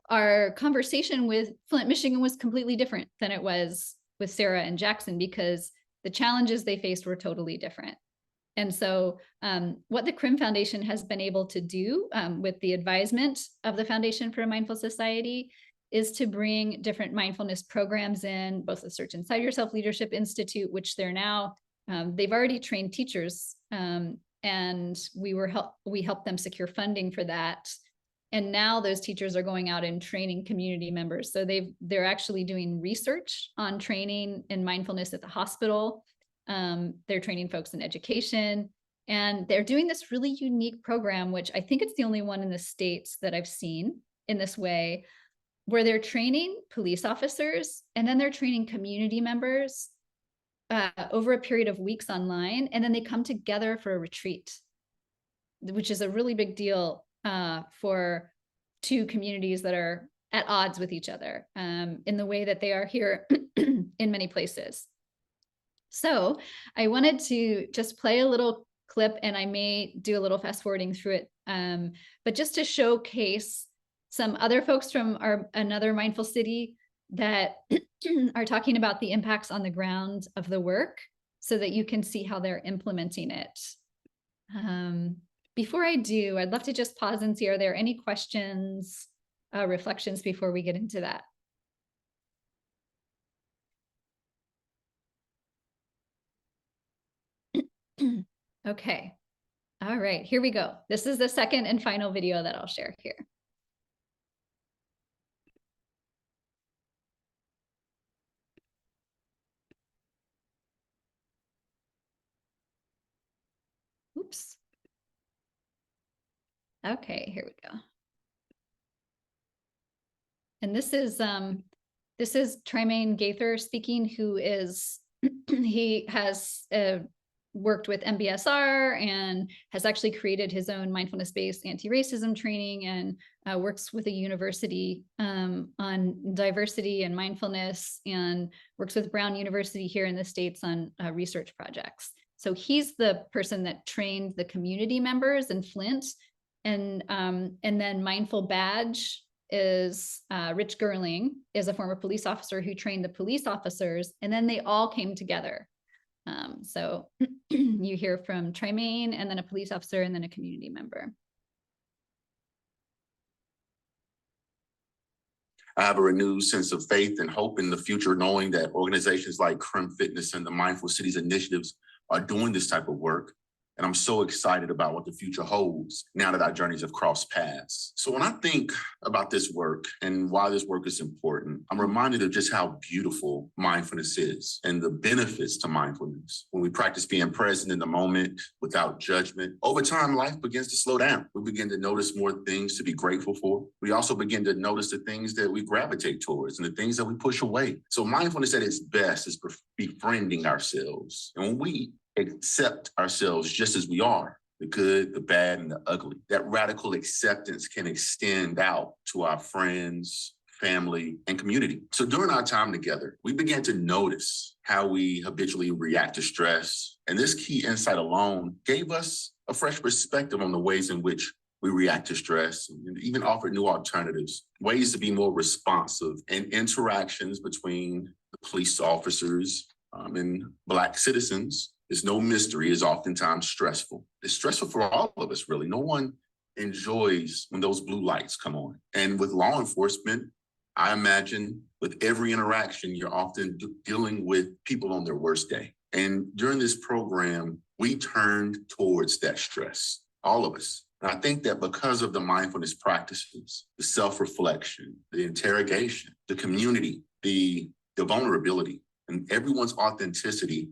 our conversation with Flint, Michigan was completely different than it was with Sarah and Jackson because the challenges they faced were totally different. And so what the CRIM Foundation has been able to do with the advisement of the Foundation for a Mindful Society is to bring different mindfulness programs in, both the Search Inside Yourself Leadership Institute, which they're now, they've already trained teachers, and we helped them secure funding for that. And now those teachers are going out and training community members. So they're actually doing research on training in mindfulness at the hospital. They're training folks in education, and they're doing this really unique program, which I think it's the only one in the States that I've seen in this way, where they're training police officers and then they're training community members over a period of weeks online. And then they come together for a retreat, which is a really big deal for two communities that are at odds with each other in the way that they are here in many places. So I wanted to just play a little clip, and I may do a little fast forwarding through it, but just to showcase some other folks from another mindful city that are talking about the impacts on the ground of the work so that you can see how they're implementing it. Before I do, I'd love to just pause and see, are there any questions, reflections before we get into that? Okay. All right, here we go. This is the second and final video that I'll share here. Oops. Okay, here we go. And this is Tremaine Gaither speaking, who is, he has worked with MBSR and has actually created his own mindfulness-based anti-racism training, and works with a university on diversity and mindfulness, and works with Brown University here in the States on research projects. So he's the person that trained the community members in Flint. And then Mindful Badge is Rich Gerling is a former police officer who trained the police officers, and then they all came together. So you hear from Trymaine, and then a police officer, and then a community member. I have a renewed sense of faith and hope in the future, knowing that organizations like Crim Fitness and the Mindful Cities initiatives are doing this type of work. And I'm so excited about what the future holds now that our journeys have crossed paths. So when I think about this work and why this work is important, I'm reminded of just how beautiful mindfulness is and the benefits to mindfulness. When we practice being present in the moment without judgment, over time, life begins to slow down. We begin to notice more things to be grateful for. We also begin to notice the things that we gravitate towards and the things that we push away. So mindfulness at its best is befriending ourselves. And when we accept ourselves just as we are, the good, the bad, and the ugly, that radical acceptance can extend out to our friends, family, and community. So during our time together, we began to notice how we habitually react to stress. And this key insight alone gave us a fresh perspective on the ways in which we react to stress, and even offered new alternatives, ways to be more responsive, and interactions between the police officers and Black citizens. It's no mystery, is oftentimes stressful. It's stressful for all of us, really. No one enjoys when those blue lights come on. And with law enforcement, I imagine with every interaction, you're often dealing with people on their worst day. And during this program, we turned towards that stress, all of us. And I think that because of the mindfulness practices, the self-reflection, the interrogation, the community, the vulnerability, and everyone's authenticity,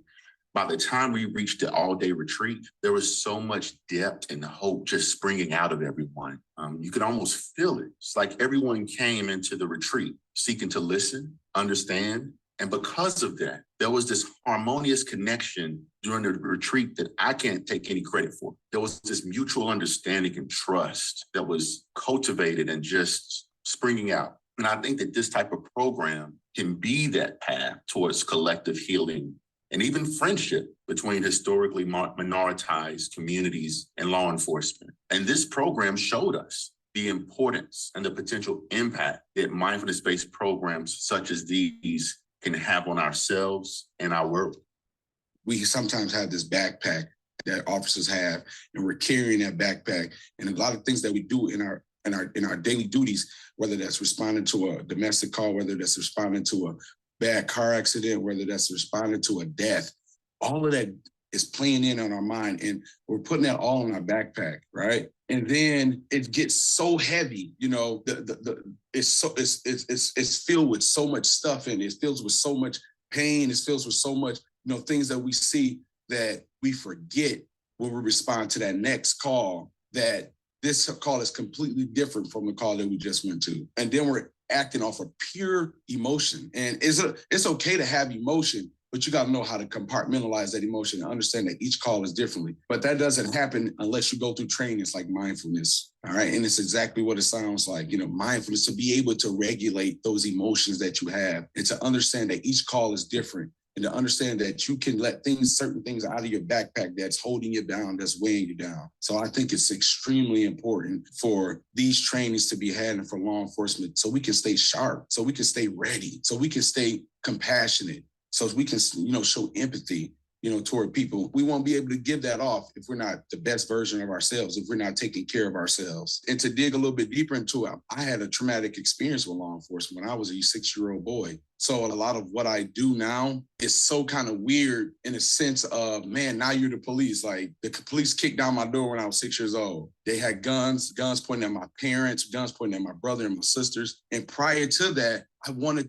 by the time we reached the all-day retreat, there was so much depth and hope just springing out of everyone. You could almost feel it. It's like everyone came into the retreat seeking to listen, understand, and because of that, there was this harmonious connection during the retreat that I can't take any credit for. There was this mutual understanding and trust that was cultivated and just springing out. And I think that this type of program can be that path towards collective healing and even friendship between historically minoritized communities and law enforcement. And this program showed us the importance and the potential impact that mindfulness-based programs such as these can have on ourselves and our world. We sometimes have this backpack that officers have, and we're carrying that backpack. And a lot of things that we do in our daily duties, whether that's responding to a domestic call, whether that's responding to a bad car accident, whether that's responding to a death, all of that is playing in on our mind, and we're putting that all in our backpack, right? And then it gets so heavy, you know. It's filled with so much stuff, and it fills with so much pain. It fills with so much, you know, things that we see that we forget when we respond to that next call. That this call is completely different from the call that we just went to, and then we're acting off of pure emotion. And it's okay to have emotion, but you got to know how to compartmentalize that emotion and understand that each call is differently. But that doesn't happen unless you go through trainings like mindfulness. All right. And it's exactly what it sounds like, you know, mindfulness, to be able to regulate those emotions that you have, and to understand that each call is different, and to understand that you can let certain things out of your backpack that's holding you down, that's weighing you down. So I think it's extremely important for these trainings to be had and for law enforcement, so we can stay sharp, so we can stay ready, so we can stay compassionate, so we can, you know, show empathy, you know, toward people. We won't be able to give that off if we're not the best version of ourselves, if we're not taking care of ourselves. And to dig a little bit deeper into it, I had a traumatic experience with law enforcement when I was a 6-year-old boy. So a lot of what I do now is so kind of weird in a sense of, man, now you're the police. Like, the police kicked down my door when I was 6 years old. They had guns pointing at my parents, guns pointing at my brother and my sisters. And prior to that,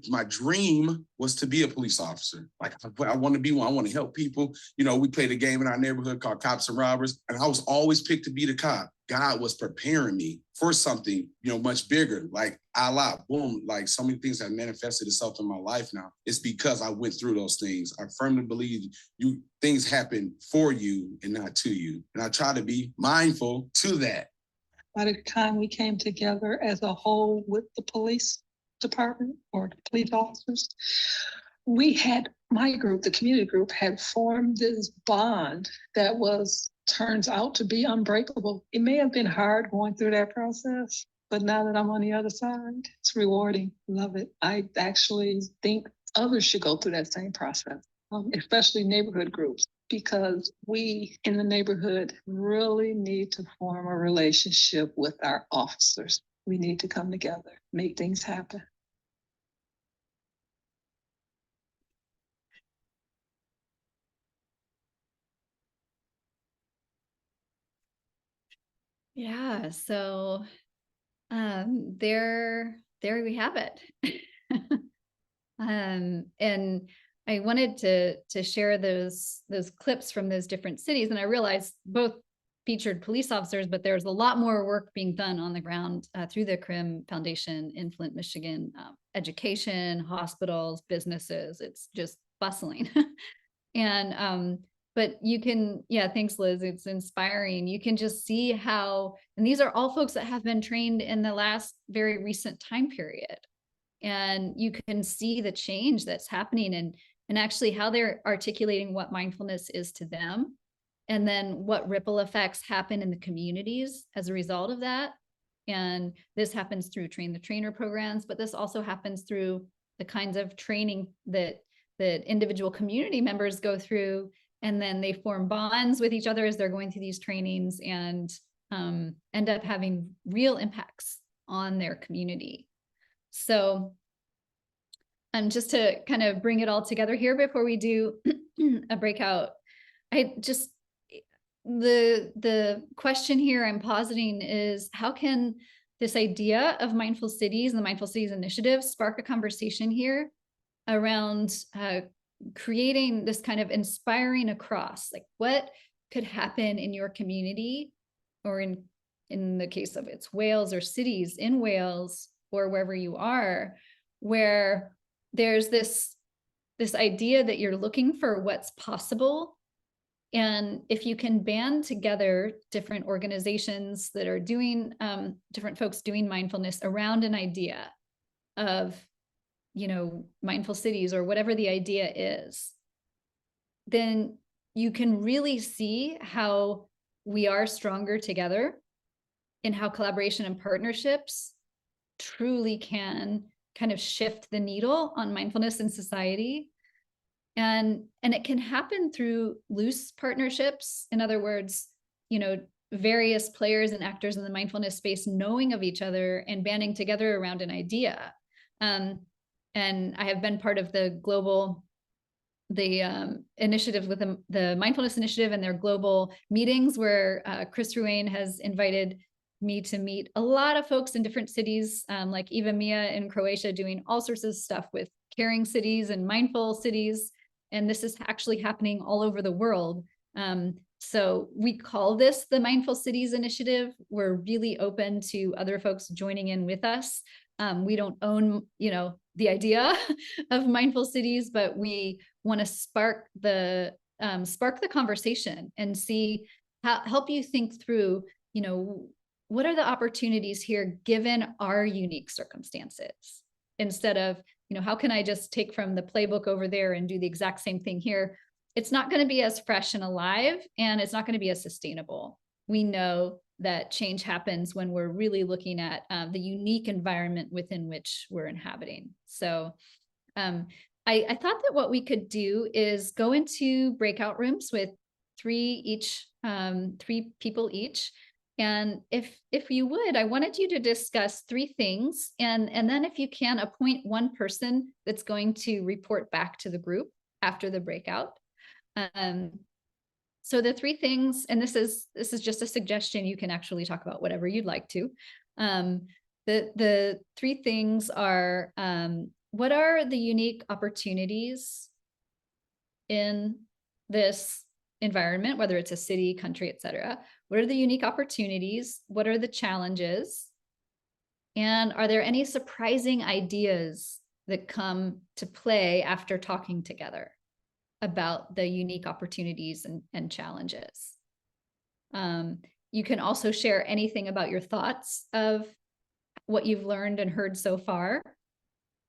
my dream was to be a police officer. Like, I want to be one. I want to help people. You know, we played a game in our neighborhood called Cops and Robbers, and I was always picked to be the cop. God was preparing me for something, much bigger. Like Allah, boom, like so many things have manifested itself in my life now. It's because I went through those things. I firmly believe things happen for you and not to you. And I try to be mindful to that. By the time we came together as a whole with the police department or the police officers, my group, the community group, had formed this bond that turns out to be unbreakable. It may have been hard going through that process, but now that I'm on the other side, it's rewarding. Love it. I actually think others should go through that same process, especially neighborhood groups, because we in the neighborhood really need to form a relationship with our officers. We need to come together, make things happen. Yeah, so there we have it. And I wanted to share those clips from those different cities, and I realized both featured police officers, but there's a lot more work being done on the ground through the CRIM Foundation in Flint, Michigan. Education, hospitals, businesses, it's just bustling. And but you can, yeah, thanks, Liz. It's inspiring. You can just see how, and these are all folks that have been trained in the last very recent time period. And you can see the change that's happening and actually how they're articulating what mindfulness is to them. And then what ripple effects happen in the communities as a result of that. And this happens through train the trainer programs, but this also happens through the kinds of training that individual community members go through, and then they form bonds with each other as they're going through these trainings and end up having real impacts on their community. So, and just to kind of bring it all together here before we do a breakout, the question here I'm positing is, how can this idea of mindful cities and the Mindful Cities Initiative spark a conversation here around creating this kind of inspiring across, like what could happen in your community, or in the case of it's Wales or cities in Wales or wherever you are, where there's this idea that you're looking for what's possible. And if you can band together different organizations that are doing, different folks doing mindfulness around an idea of, mindful cities or whatever the idea is, then you can really see how we are stronger together and how collaboration and partnerships truly can kind of shift the needle on mindfulness in society. And it can happen through loose partnerships. In other words, various players and actors in the mindfulness space knowing of each other and banding together around an idea. And I have been part of the initiative with the Mindfulness Initiative and their global meetings, where Chris Ruane has invited me to meet a lot of folks in different cities, like Eva Mia in Croatia, doing all sorts of stuff with caring cities and mindful cities. And this is actually happening all over the world. So we call this the Mindful Cities Initiative. We're really open to other folks joining in with us. We don't own, the idea of mindful cities, but we want to spark the conversation and help you think through, what are the opportunities here given our unique circumstances, instead of, how can I just take from the playbook over there and do the exact same thing here? It's not going to be as fresh and alive, and it's not going to be as sustainable. We know that change happens when we're really looking at the unique environment within which we're inhabiting. So I thought that what we could do is go into breakout rooms with three people each. And if you would, I wanted you to discuss three things, and then if you can, appoint one person that's going to report back to the group after the breakout. So the three things, and this is just a suggestion, you can actually talk about whatever you'd like to. The three things are, what are the unique opportunities in this environment, whether it's a city, country, etc. What are the unique opportunities? What are the challenges? And are there any surprising ideas that come to play after talking together about the unique opportunities and challenges? You can also share anything about your thoughts of what you've learned and heard so far,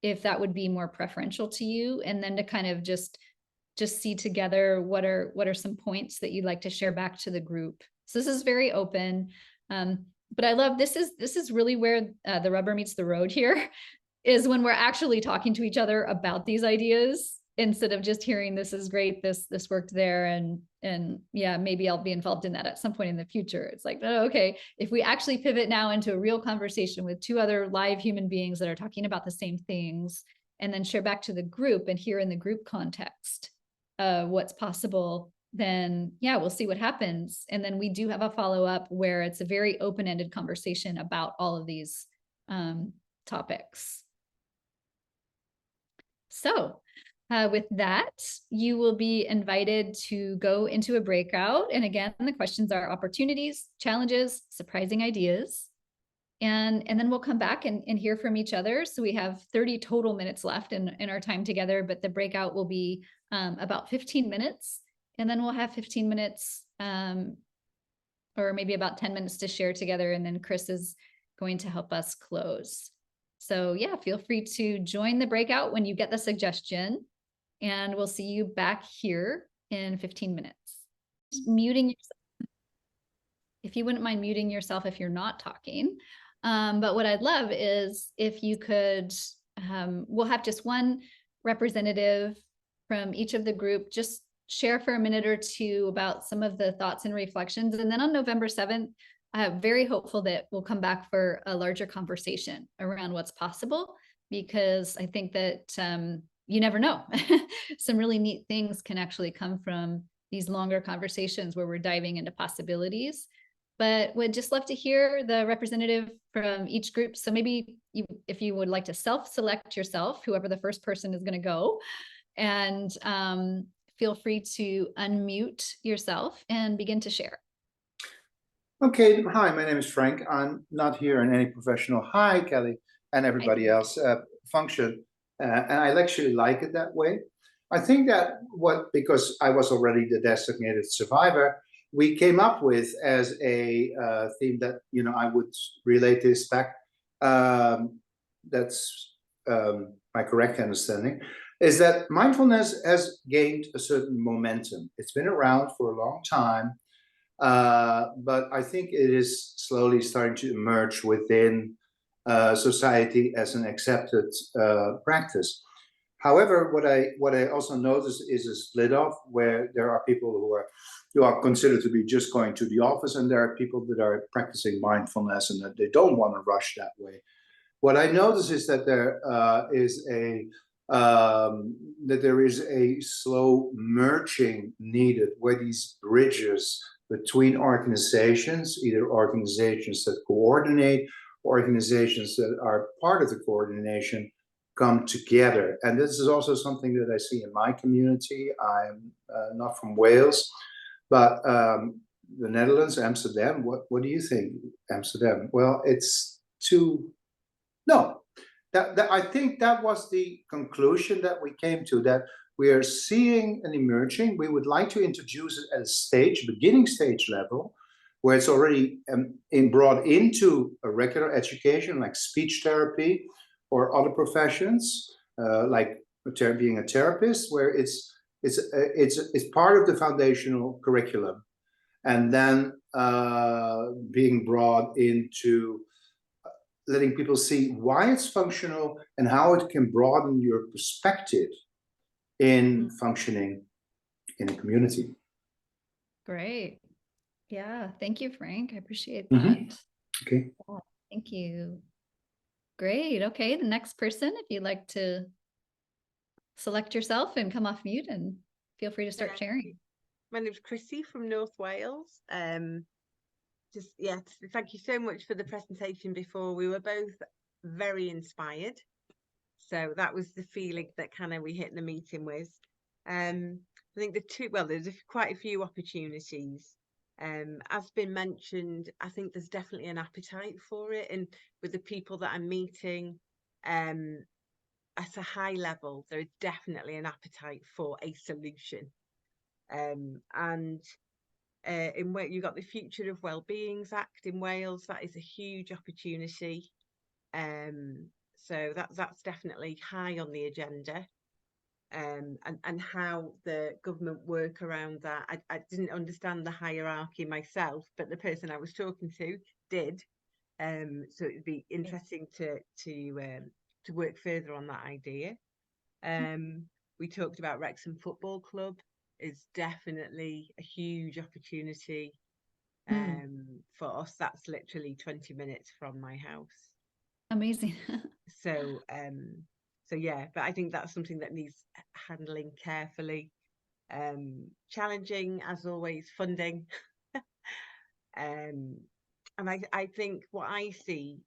if that would be more preferential to you, and then to kind of just see together what are some points that you'd like to share back to the group. So this is very open. But I love this is really where the rubber meets the road here, is when we're actually talking to each other about these ideas, instead of just hearing this is great, this worked there, and yeah, maybe I'll be involved in that at some point in the future. It's like, oh, okay, if we actually pivot now into a real conversation with two other live human beings that are talking about the same things, and then share back to the group and hear in the group context what's possible, then yeah, we'll see what happens. And then we do have a follow-up where it's a very open-ended conversation about all of these topics. So with that, you will be invited to go into a breakout. And again, the questions are opportunities, challenges, surprising ideas. And then we'll come back and hear from each other. So we have 30 total minutes left in our time together, but the breakout will be about 15 minutes. And then we'll have 15 minutes or maybe about 10 minutes to share together. And then Chris is going to help us close. So yeah, feel free to join the breakout when you get the suggestion. And we'll see you back here in 15 minutes. Muting yourself, if you wouldn't mind muting yourself if you're not talking. But what I'd love is if you could, we'll have just one representative from each of the group just share for a minute or two about some of the thoughts and reflections. And then on November 7th, I'm very hopeful that we'll come back for a larger conversation around what's possible, because I think that you never know. Some really neat things can actually come from these longer conversations where we're diving into possibilities. But would just love to hear the representative from each group. So maybe if you would like to self-select yourself, whoever the first person is going to go, and feel free to unmute yourself and begin to share. Okay, hi, my name is Frank. I'm not here in any professional, hi Kelly, and everybody else function. And I actually like it that way. I think that because I was already the designated survivor, we came up with as a theme that, I would relate this back. That's my correct understanding, is that mindfulness has gained a certain momentum. It's been around for a long time, but I think it is slowly starting to emerge within society as an accepted practice. However, what I also notice is a split off where there are people who are considered to be just going to the office, and there are people that are practicing mindfulness and that they don't want to rush that way. What I notice is that there is a slow merging needed, where these bridges between organizations, either organizations that coordinate, organizations that are part of the coordination, come together. And this is also something that I see in my community. I'm not from Wales, but the Netherlands, Amsterdam. What do you think, Amsterdam? Well, it's too. No, I think that was the conclusion that we came to, that we are seeing an emerging. We would like to introduce it at a beginning stage level, where it's already brought into a regular education, like speech therapy or other professions, like being a therapist, where it's part of the foundational curriculum, and then being brought into letting people see why it's functional and how it can broaden your perspective in functioning in a community. Great. Yeah, thank you, Frank. I appreciate that. Okay. Yeah, thank you. Great. Okay, the next person, if you'd like to select yourself and come off mute, and feel free to start sharing. My name's Chrissy from North Wales. Thank you so much for the presentation before. We were both very inspired. So that was the feeling that we hit the meeting with. I think there's quite a few opportunities. As been mentioned, I think there's definitely an appetite for it, and with the people that I'm meeting, at a high level, there is definitely an appetite for a solution. And in where you got the Future of Wellbeings Act in Wales, that is a huge opportunity. So that's definitely high on the agenda. And how the government work around that. I didn't understand the hierarchy myself, but the person I was talking to did. So it'd be interesting to work further on that idea. We talked about Wrexham Football Club is definitely a huge opportunity for us. That's literally 20 minutes from my house. Amazing. So yeah, but I think that's something that needs handling carefully. Challenging as always, funding. And I think what I see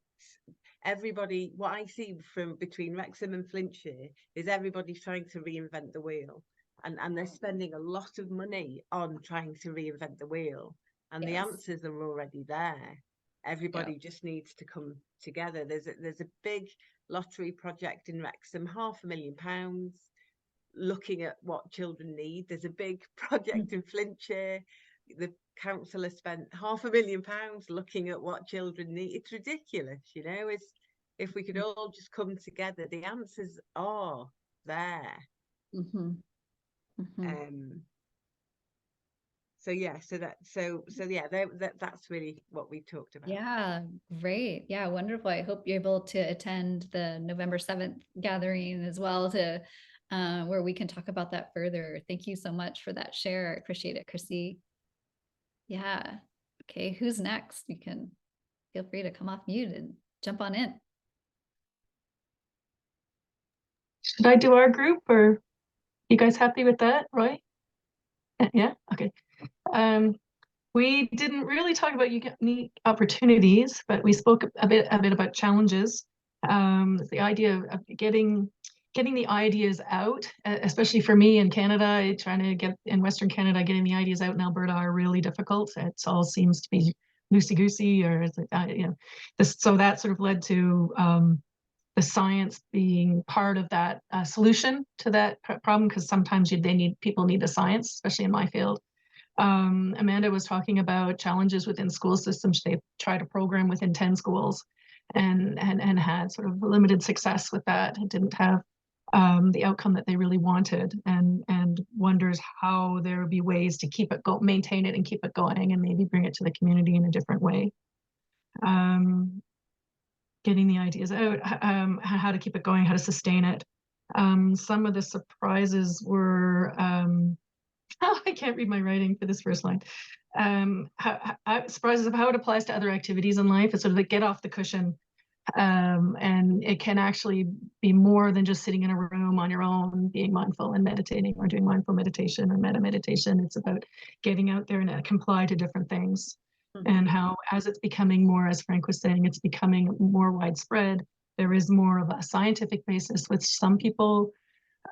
from between Wrexham and Flintshire is everybody's trying to reinvent the wheel, and they're spending a lot of money on trying to reinvent the wheel, and the answers are already there. Everybody just needs to come together. There's a big lottery project in Wrexham, £500,000, looking at what children need. There's a big project in Flintshire. The council has spent £500,000 looking at what children need. It's ridiculous, you know. If we could all just come together, the answers are there. So yeah, that's really what we talked about. Yeah, great. Yeah, wonderful. I hope you're able to attend the November 7th gathering as well, to where we can talk about that further. Thank you so much for that share. I appreciate it, Chrissy. Yeah. Okay, who's next? You can feel free to come off mute and jump on in. Should I do our group, or you guys happy with that, Roy? Yeah, okay. We didn't really talk about unique opportunities, but we spoke a bit about challenges. The idea of getting the ideas out, especially for me in Canada, trying to get in Western Canada, getting the ideas out in Alberta are really difficult. It all seems to be loosey-goosey, or so that sort of led to the science being part of that solution to that problem, because sometimes people need the science, especially in my field. Amanda was talking about challenges within school systems. They tried a program within 10 schools and had sort of limited success with that. It didn't have the outcome that they really wanted, and wonders how there would be ways to maintain it and keep it going, and maybe bring it to the community in a different way. Getting the ideas out, how to keep it going, how to sustain it. Some of the surprises were, I can't read my writing for this first line. Surprises of how it applies to other activities in life. It's sort of like get off the cushion. And it can actually be more than just sitting in a room on your own, being mindful and meditating, or doing mindful meditation or meta meditation. It's about getting out there and comply to different things. And how, as it's becoming more, as Frank was saying, it's becoming more widespread, there is more of a scientific basis, which some people,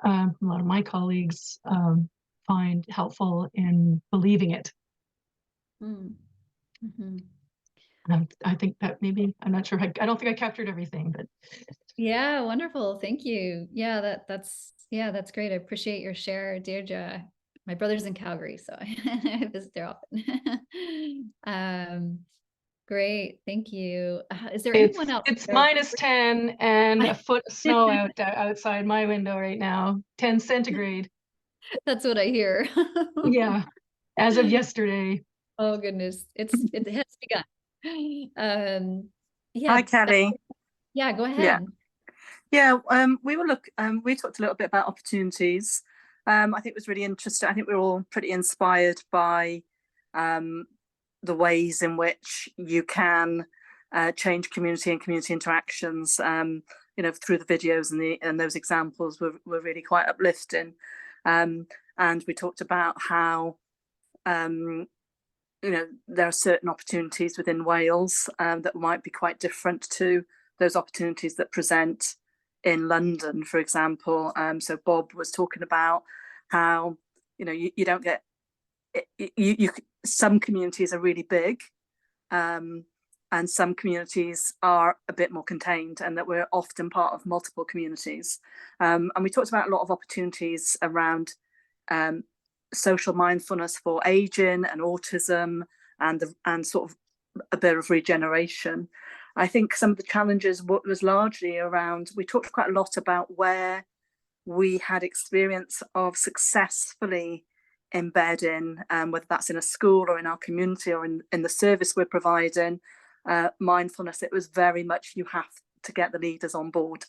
a lot of my colleagues, find helpful in believing it. I think that maybe, I'm not sure, I don't think I captured everything, but. Yeah, wonderful. Thank you. Yeah, that's great. I appreciate your share, Deirdre. My brother's in Calgary, so I visit there often. Great, thank you. Is there anyone else? It's -10 and a foot of snow outside my window right now, 10 centigrade. That's what I hear. Yeah, as of yesterday. Oh goodness, it has begun. Yeah. Hi, Kelly. Yeah, go ahead. We talked a little bit about opportunities. I think it was really interesting. I think we're all pretty inspired by the ways in which you can change community and community interactions. Through the videos and those examples were really quite uplifting. And we talked about how there are certain opportunities within Wales that might be quite different to those opportunities that present in London, for example. So Bob was talking about how, you know, you don't get, some communities are really big, and some communities are a bit more contained, and that we're often part of multiple communities. And we talked about a lot of opportunities around social mindfulness for aging and autism, and sort of a bit of regeneration. I think some of the challenges was largely around, we talked quite a lot about where we had experience of successfully embedding, whether that's in a school or in our community or in the service we're providing, mindfulness. It was very much, you have to get the leaders on board.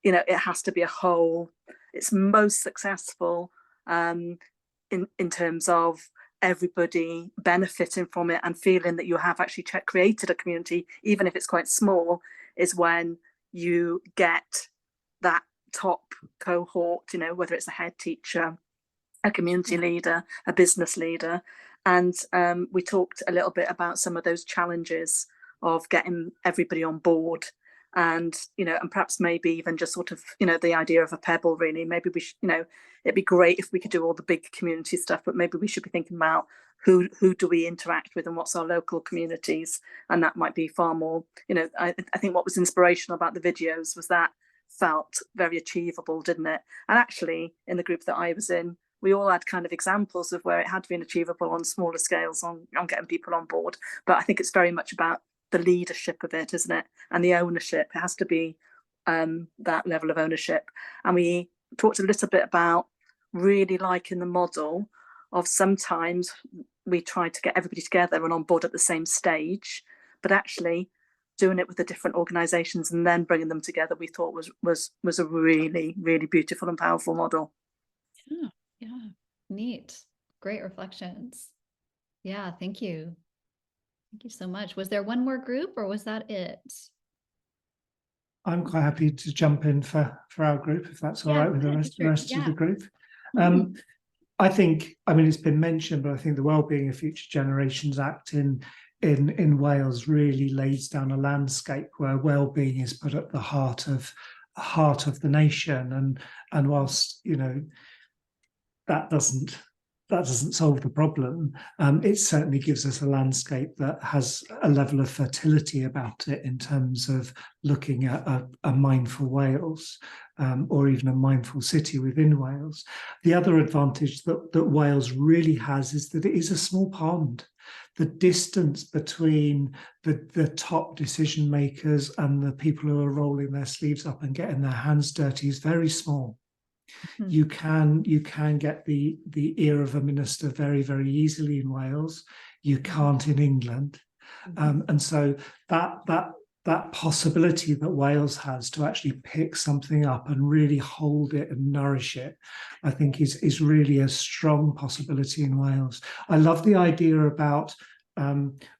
You know, it has to be a whole. It's most successful in terms of everybody benefiting from it and feeling that you have actually created a community, even if it's quite small, is when you get that top cohort, you know, whether it's a head teacher, a community leader, a business leader. And we talked a little bit about some of those challenges of getting everybody on board, and, you know, and perhaps maybe even just sort of, you know, the idea of a pebble, really. Maybe we should, you know, it'd be great if we could do all the big community stuff, but maybe we should be thinking about who do we interact with and what's our local communities. And that might be far more, you know, I think what was inspirational about the videos was that felt very achievable, didn't it? And actually, in the group that I was in, we all had kind of examples of where it had been achievable on smaller scales on getting people on board. But I think it's very much about the leadership of it, isn't it? And the ownership. It has to be that level of ownership. And we talked a little bit about really liking the model of, sometimes we try to get everybody together and on board at the same stage, but actually doing it with the different organizations and then bringing them together, we thought was a really, really beautiful and powerful model. Yeah, neat. Great reflections. Yeah, thank you. Thank you so much. Was there one more group, or was that it? I'm quite happy to jump in for our group, if that's all right with the rest of the group. I think, I mean, it's been mentioned, but I think the Wellbeing of Future Generations Act in Wales really lays down a landscape where well-being is put at the heart of the nation, and whilst, you know, that doesn't solve the problem, it certainly gives us a landscape that has a level of fertility about it in terms of looking at a mindful Wales, or even a mindful city within Wales. The other advantage that Wales really has is that it is a small pond. The distance between the top decision makers and the people who are rolling their sleeves up and getting their hands dirty is very small. You can get the ear of a minister very, very easily in Wales. You can't in England. And so that possibility that Wales has to actually pick something up and really hold it and nourish it, I think is really a strong possibility in Wales. I love the idea about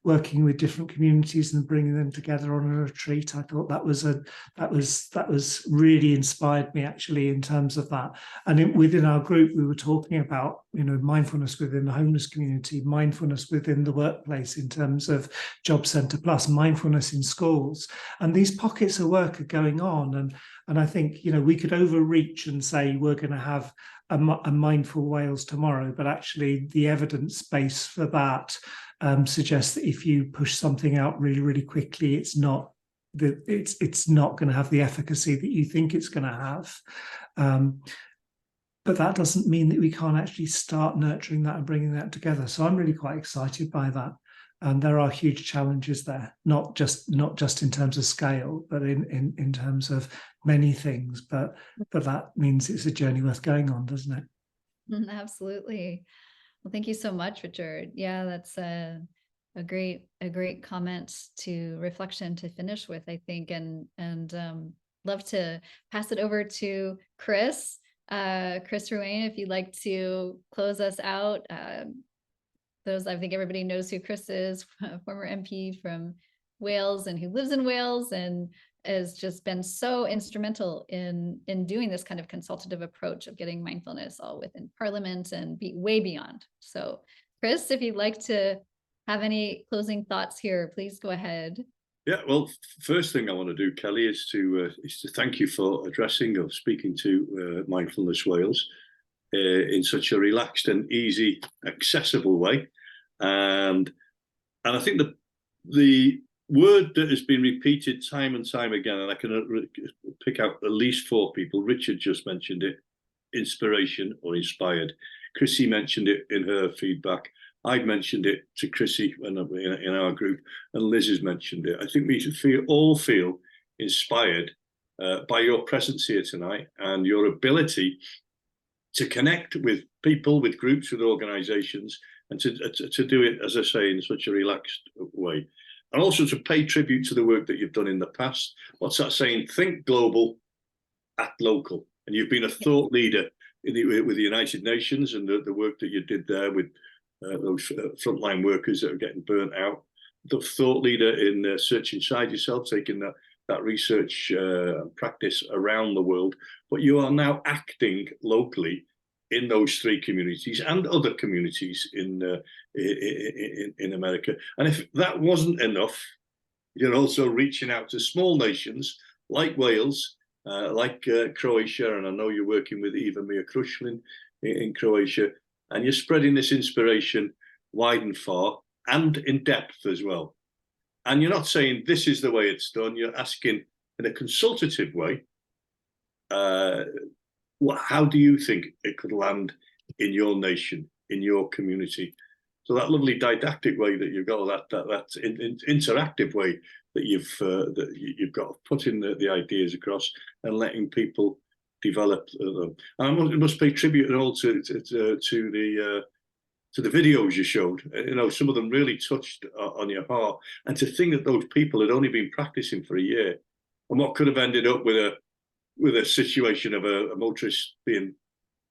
working with different communities and bringing them together on a retreat. I thought that was really inspired me, actually, in terms of that. And within our group, we were talking about, you know, mindfulness within the homeless community, mindfulness within the workplace in terms of Job Centre Plus, mindfulness in schools, and these pockets of work are going on. And I think, you know, we could overreach and say we're going to have a mindful Wales tomorrow, but actually the evidence base for that suggests that if you push something out really, really quickly, it's not going to have the efficacy that you think it's going to have. But that doesn't mean that we can't actually start nurturing that and bringing that together. So I'm really quite excited by that. And there are huge challenges there, not just in terms of scale, but in terms of many things. But that means it's a journey worth going on, doesn't it? Absolutely. Well, thank you so much, Richard. Yeah, that's a great comment to reflection to finish with, I think, and love to pass it over to Chris. Chris Ruane, if you'd like to close us out. I think everybody knows who Chris is, former MP from Wales and who lives in Wales and has just been so instrumental in doing this kind of consultative approach of getting mindfulness all within Parliament and way beyond. So Chris, if you'd like to have any closing thoughts here, please go ahead. Yeah, well, first thing I want to do, Kelly, is to thank you for addressing or speaking to Mindfulness Wales. in such a relaxed and easy, accessible way. And I think the word that has been repeated time and time again, and I can pick out at least 4 people. Richard just mentioned it, inspiration or inspired. Chrissy mentioned it in her feedback. I've mentioned it to Chrissy in our group, and Liz has mentioned it. I think we all feel inspired by your presence here tonight and your ability to connect with people, with groups, with organizations, and to do it, as I say, in such a relaxed way. And also to pay tribute to the work that you've done in the past. What's that saying? Think global, act local. And you've been a thought leader with the United Nations and the work that you did there with those frontline workers that are getting burnt out. The thought leader in Search Inside Yourself, taking that research practice around the world. But you are now acting locally in those 3 communities and other communities in America. And if that wasn't enough, you're also reaching out to small nations like Wales, like Croatia, and I know you're working with Eva Mia Krušlin in Croatia, and you're spreading this inspiration wide and far and in depth as well. And you're not saying this is the way it's done, you're asking in a consultative way, how do you think it could land in your nation, in your community? So that lovely didactic way that you've got, that interactive way that you've got of putting the ideas across and letting people develop them. And I must pay tribute and all to the videos you showed. You know, some of them really touched on your heart. And to think that those people had only been practicing for a year, and what could have ended up with a situation of a motorist being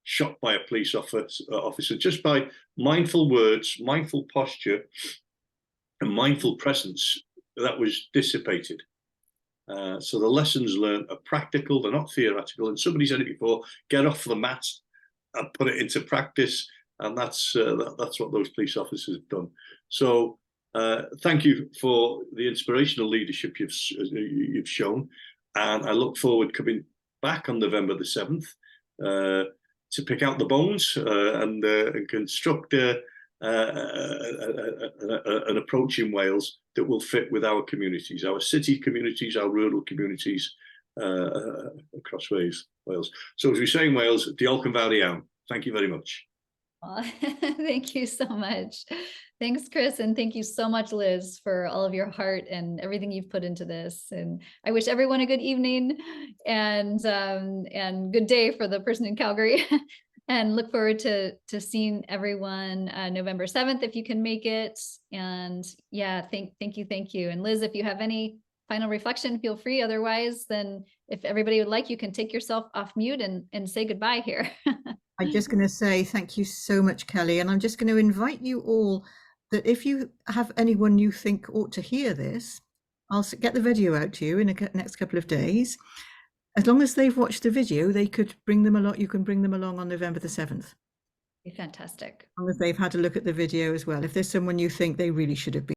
shot by a police officer just by mindful words, mindful posture, and mindful presence, that was dissipated. So the lessons learned are practical, they're not theoretical. And somebody said it before, get off the mat and put it into practice. And that's what those police officers have done. So thank you for the inspirational leadership you've shown. And I look forward coming back on November the 7th to pick out the bones and construct an approach in Wales that will fit with our communities, our city communities, our rural communities across Wales. So as we say in Wales, diolch yn fawr iawn. Thank you very much. Thank you so much. Thanks, Chris. And thank you so much, Liz, for all of your heart and everything you've put into this. And I wish everyone a good evening and good day for the person in Calgary. And look forward to seeing everyone November 7th, if you can make it. And yeah, thank you. And Liz, if you have any final reflection, feel free. Otherwise, then if everybody would like, you can take yourself off mute and say goodbye here. I'm just going to say thank you so much, Kelly. And I'm just going to invite you all that if you have anyone you think ought to hear this, I'll get the video out to you in the next couple of days. As long as they've watched the video, they could bring them along. You can bring them along on November the 7th. Fantastic. As long as they've had a look at the video as well. If there's someone you think they really should have been